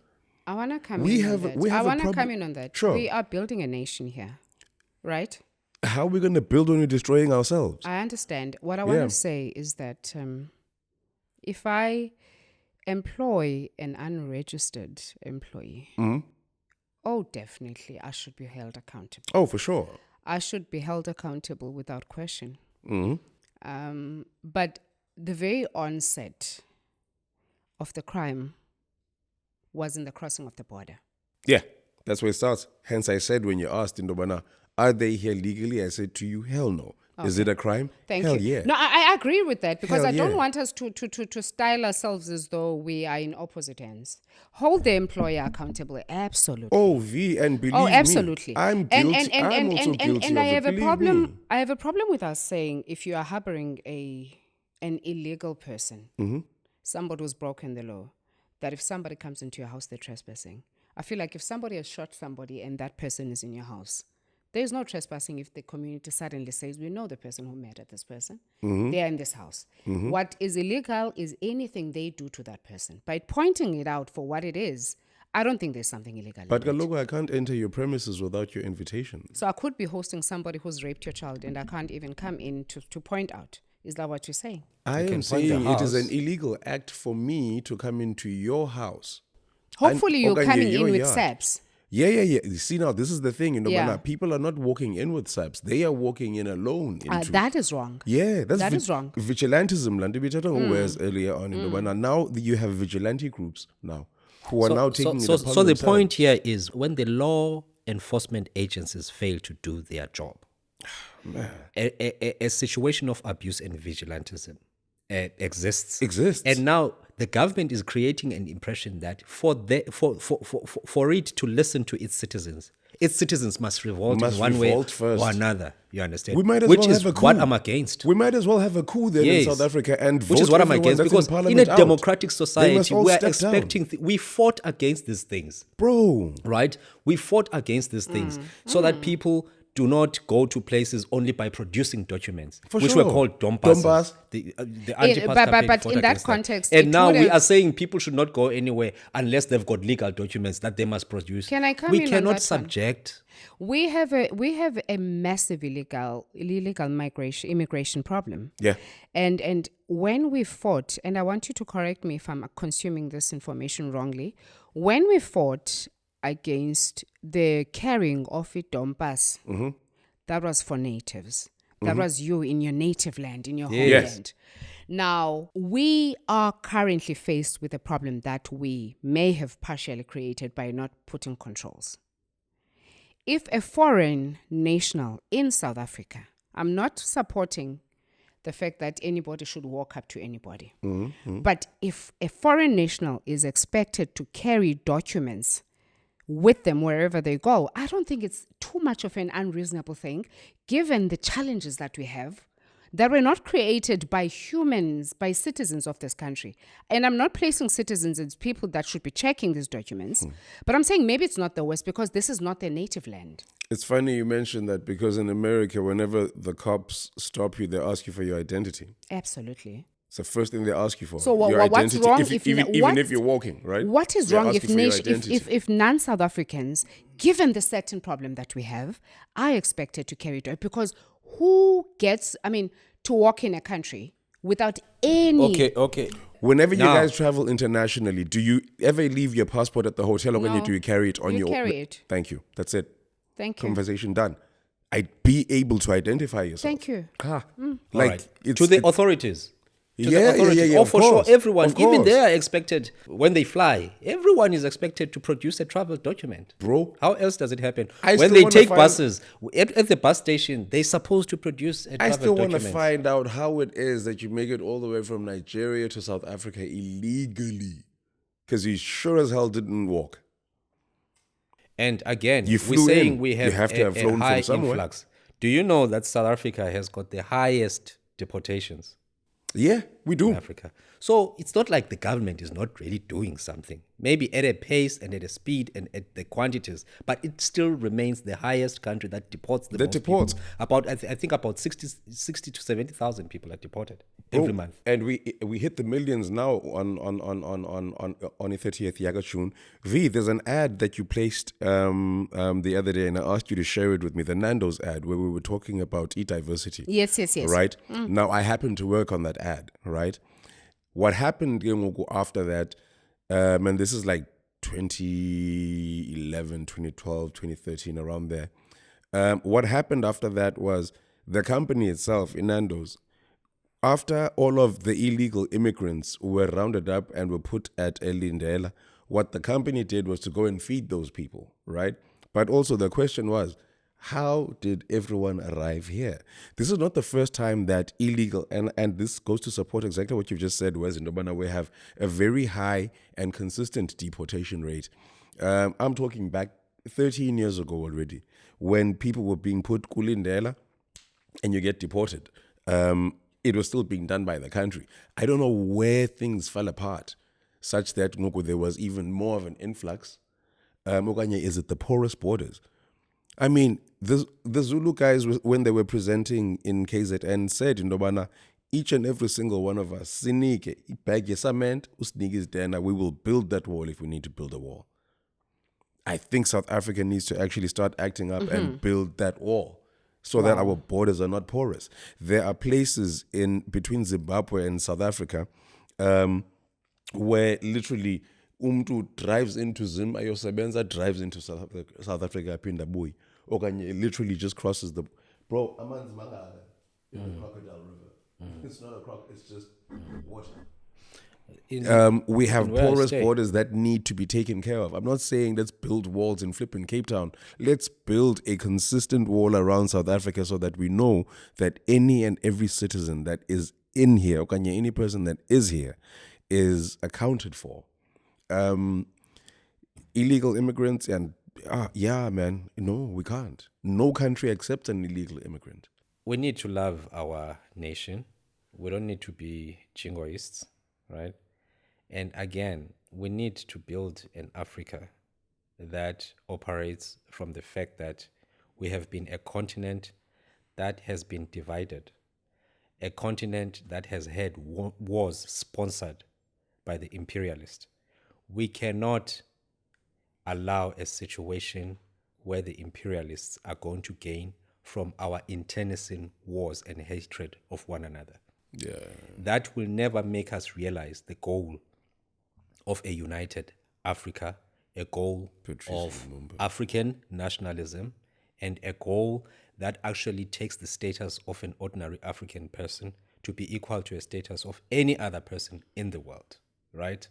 I want to come in on that. I want to come in on that. Sure. We are building a nation here, right? How are we going to build when we're destroying ourselves? I understand. What I want to say is that if I employ an unregistered employee, oh, definitely, I should be held accountable. Oh, for sure. I should be held accountable without question. But the very onset of the crime was in the crossing of the border. Yeah, that's where it starts. Hence, I said when you asked Ndobana, are they here legally? I said to you, hell no. Okay. Is it a crime? Thank you. Yeah. No, I agree with that because Hell I don't yeah. want us to style ourselves as though we are in opposite ends. Hold the employer accountable, absolutely. Oh, V, and believe Oh, absolutely. me, I'm guilty. I'm also guilty and of I it, have a believe problem. me. I have a problem with us saying if you are harboring an illegal person, somebody who's broken the law, that if somebody comes into your house, they're trespassing. I feel like if somebody has shot somebody and that person is in your house, there's no trespassing if the community suddenly says, we know the person who murdered this person. They are in this house. What is illegal is anything they do to that person. By pointing it out for what it is, I don't think there's something illegal But in it. Kalogo, I can't enter your premises without your invitation. So I could be hosting somebody who's raped your child and I can't even come in to point out. Is that what you're saying? I am can point saying the it is an house. illegal act for me to come into your house. Hopefully you're Okanye coming in your with yard. SAPs. Yeah. You see, now, this is the thing. Yeah. People are not walking in with SAPs. They are walking in alone. Into, That is wrong. yeah, that is wrong. Vigilantism. Whereas earlier on, now you have vigilante groups now who are now taking it upon So the themselves. point here is when the law enforcement agencies fail to do their job, a situation of abuse and vigilantism exists. And now the government is creating an impression that for it to listen to its citizens must revolt in one way first. or another. You understand? We might as Which well is have a coup. what I'm against. We might as well have a coup then in South Africa and vote which is what I'm everyone against that's because in in a Parliament out. democratic They must society all we are step expecting we fought against these things, Bro. right? We fought against these things so that people do not go to places only by producing documents, which sure. were called dompas. Dompas. The anti-pass campaign but fought in that against context, and it now would we have- are saying people should not go anywhere unless they've got legal documents that they must produce. Can I come we in on cannot that one? subject. We have a massive illegal immigration problem. Yeah. And when we fought, and I want you to correct me if I'm consuming this information wrongly, when we fought against the carrying of it dompas, that was for natives. That was you in your native land, in your homeland. Now, we are currently faced with a problem that we may have partially created by not putting controls. If a foreign national in South Africa, I'm not supporting the fact that anybody should walk up to anybody, but if a foreign national is expected to carry documents with them wherever they go, I don't think it's too much of an unreasonable thing, given the challenges that we have that were not created by humans, by citizens of this country. And I'm not placing citizens as people that should be checking these documents, but I'm saying maybe it's not the West because this is not their native land. It's funny you mentioned that because in America, whenever the cops stop you, they ask you for your identity. Absolutely. It's the first thing they ask you for. So your what's identity, wrong even if you're walking, right? What is They wrong ask if, you for your identity. if non-South Africans, given the certain problem that we have, are expected to carry it? Because who gets, to walk in a country without any... Okay. Whenever you Now- guys travel internationally, do you ever leave your passport at the hotel or when No. do you carry it on You your carry it. Thank you. That's it. Thank you. Conversation done. I'd be able to identify yourself. Thank you. Ah, All like right. it's To the it- authorities. To Yeah, the yeah, authorities. yeah, Oh, of for course, sure, everyone, of even course. they are expected, when they fly, everyone is expected to produce a travel document. Bro. How else does it happen? I When still they wanna take find- buses, at the bus station, they're supposed to produce a I travel still want to document. find out how it is that you make it all the way from Nigeria to South Africa illegally. Because you sure as hell didn't walk. And again, You we're flew saying in. we You have, have to have a flown from high somewhere. influx. Do you know that South Africa has got the highest deportations Yeah, we do. in Africa? So it's not like the government is not really doing something. Maybe at a pace and at a speed and at the quantities, but it still remains the highest country that deports the That most deports. people. About I think about 60 to 70,000 people are deported every month. And we hit the millions now on the 30th Yagachun. V, there's an ad that you placed the other day, and I asked you to share it with me, the Nando's ad, where we were talking about e-diversity. Yes. Right? Now, I happened to work on that ad, right? What happened after that, and this is like 2011, 2012, 2013, around there. What happened after that was the company itself, Nando's, after all of the illegal immigrants were rounded up and were put at Elindela, what the company did was to go and feed those people, right? But also the question was, how did everyone arrive here? This is not the first time that illegal, and this goes to support exactly what you've just said, Wes, in Ndobana, we have a very high and consistent deportation rate. I'm talking back 13 years ago already, when people were being put kulindela and you get deported. It was still being done by the country. I don't know where things fell apart, such that there was even more of an influx. Okanye, is it the porous borders? I mean, the Zulu guys, when they were presenting in KZN, said in Ndobana, each and every single one of us, sinike, ibag cement, usnike dena, we will build that wall if we need to build a wall. I think South Africa needs to actually start acting up and build that wall so that our borders are not porous. There are places in between Zimbabwe and South Africa where literally umntu drives into Zim, ayosebenza, drives into South Africa, aphinda buyi. Okanye literally just crosses the... Bro, amanzi mangaka in the Crocodile River. It's not a croc, it's just water. We have where I porous stay. borders that need to be taken care of. I'm not saying let's build walls in flipping Cape Town. Let's build a consistent wall around South Africa so that we know that any and every citizen that is in here, okanye any person that is here, is accounted for. Illegal immigrants and yeah, man, no, we can't. No country accepts an illegal immigrant. We need to love our nation. We don't need to be jingoists, right? And again, we need to build an Africa that operates from the fact that we have been a continent that has been divided, a continent that has had wars sponsored by the imperialists. We cannot allow a situation where the imperialists are going to gain from our internecine wars and hatred of one another. Yeah. That will never make us realize the goal of a united Africa, a goal of African nationalism, and a goal that actually takes the status of an ordinary African person to be equal to a status of any other person in the world, right?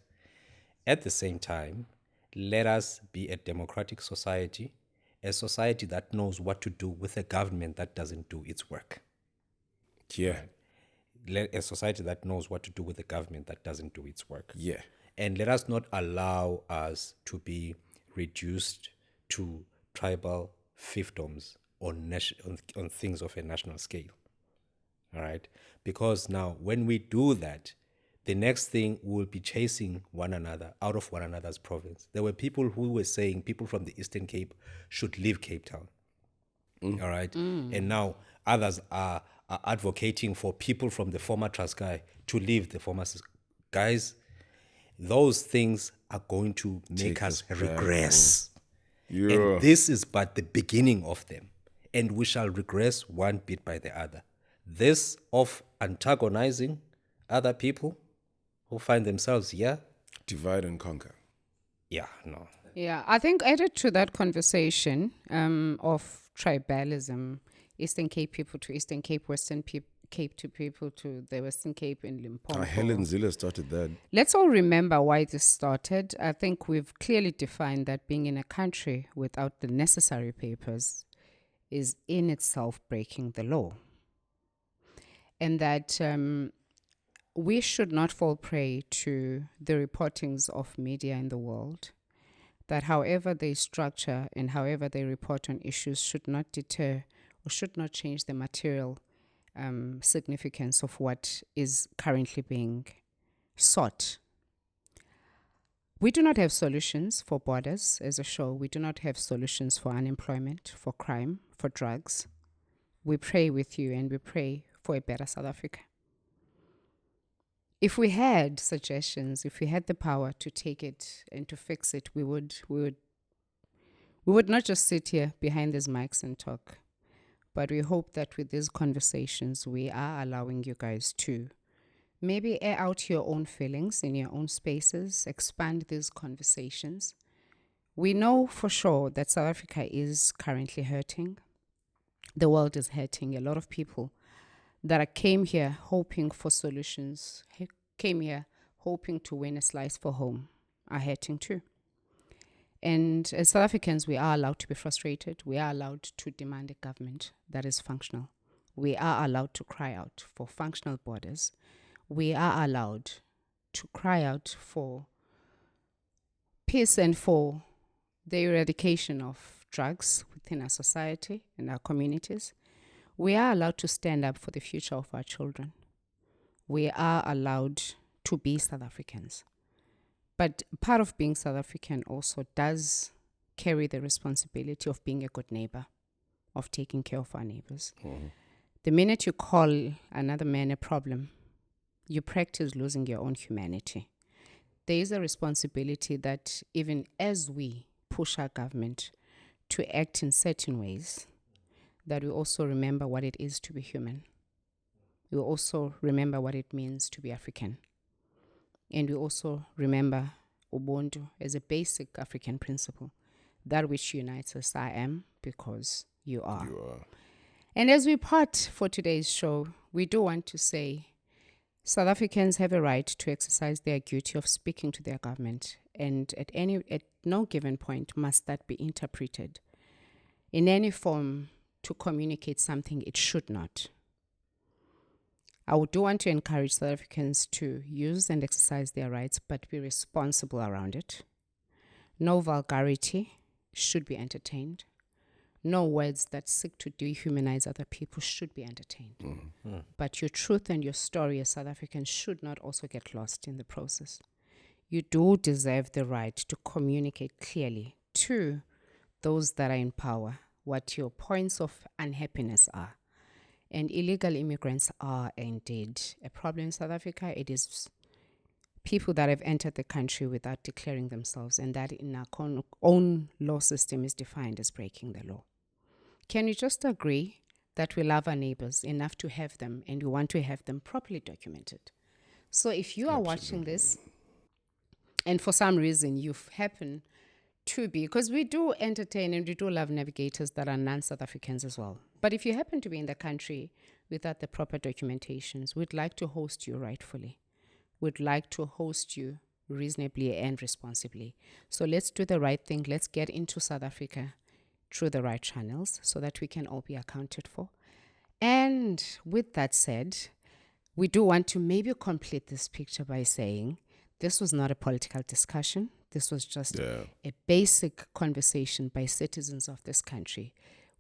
At the same time, let us be a democratic society, a society that knows what to do with a government that doesn't do its work. Yeah. A society that knows what to do with a government that doesn't do its work. Yeah. And let us not allow us to be reduced to tribal fiefdoms on things of a national scale. All right? Because now, when we do that, the next thing we'll be chasing one another out of one another's province. There were people who were saying people from the Eastern Cape should leave Cape Town. All right? And now others are advocating for people from the former Transkei to leave the former. Guys, those things are going to make us regress. Yeah. And this is but the beginning of them. And we shall regress one bit by the other. This of antagonizing other people who find themselves here. Divide and conquer. Yeah, no. Yeah, I think added to that conversation of tribalism, Eastern Cape people to Eastern Cape, Western Cape to people to the Western Cape in Limpopo. Helen Zille started that. Let's all remember why this started. I think we've clearly defined that being in a country without the necessary papers is in itself breaking the law. And that we should not fall prey to the reportings of media in the world, that however they structure and however they report on issues should not deter or should not change the material significance of what is currently being sought. We do not have solutions for borders as a show. We do not have solutions for unemployment, for crime, for drugs. We pray with you and we pray for a better South Africa. If we had suggestions, if we had the power to take it and to fix it, we would not just sit here behind these mics and talk. But we hope that with these conversations, we are allowing you guys to maybe air out your own feelings in your own spaces, expand these conversations. We know for sure that South Africa is currently hurting. The world is hurting. A lot of people that came here hoping for solutions, came here hoping to win a slice for home, are hurting too. And as South Africans, we are allowed to be frustrated. We are allowed to demand a government that is functional. We are allowed to cry out for functional borders. We are allowed to cry out for peace and for the eradication of drugs within our society and our communities. We are allowed to stand up for the future of our children. We are allowed to be South Africans. But part of being South African also does carry the responsibility of being a good neighbor, of taking care of our neighbors. Mm-hmm. The minute you call another man a problem, you practice losing your own humanity. There is a responsibility that even as we push our government to act in certain ways, that we also remember what it is to be human. We also remember what it means to be African. And we also remember Ubuntu as a basic African principle, that which unites us. I am because you are. You are. And as we part for today's show, we do want to say South Africans have a right to exercise their duty of speaking to their government, and at no given point must that be interpreted in any form to communicate something it should not. I do want to encourage South Africans to use and exercise their rights, but be responsible around it. No vulgarity should be entertained. No words that seek to dehumanize other people should be entertained. Mm-hmm. But your truth and your story as South Africans should not also get lost in the process. You do deserve the right to communicate clearly to those that are in power what your points of unhappiness are. And illegal immigrants are indeed a problem in South Africa. It is people that have entered the country without declaring themselves, and that in our own law system is defined as breaking the law. Can you just agree that we love our neighbors enough to have them, and we want to have them properly documented? So if you are watching this, and for some reason you've happened to be, because we do entertain and we do love navigators that are non-South Africans as well. But if you happen to be in the country without the proper documentations. We'd like to host you rightfully. We'd like to host you reasonably and responsibly. So let's do the right thing. Let's get into South Africa through the right channels so that we can all be accounted for. And with that said, we do want to maybe complete this picture by saying this was not a political discussion. This was just a basic conversation by citizens of this country.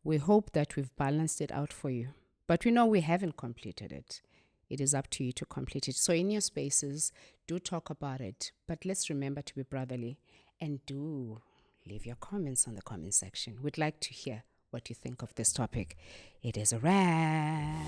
We hope that we've balanced it out for you. But we know we haven't completed it. It is up to you to complete it. So in your spaces, do talk about it. But let's remember to be brotherly and do leave your comments on the comment section. We'd like to hear what you think of this topic. It is a wrap.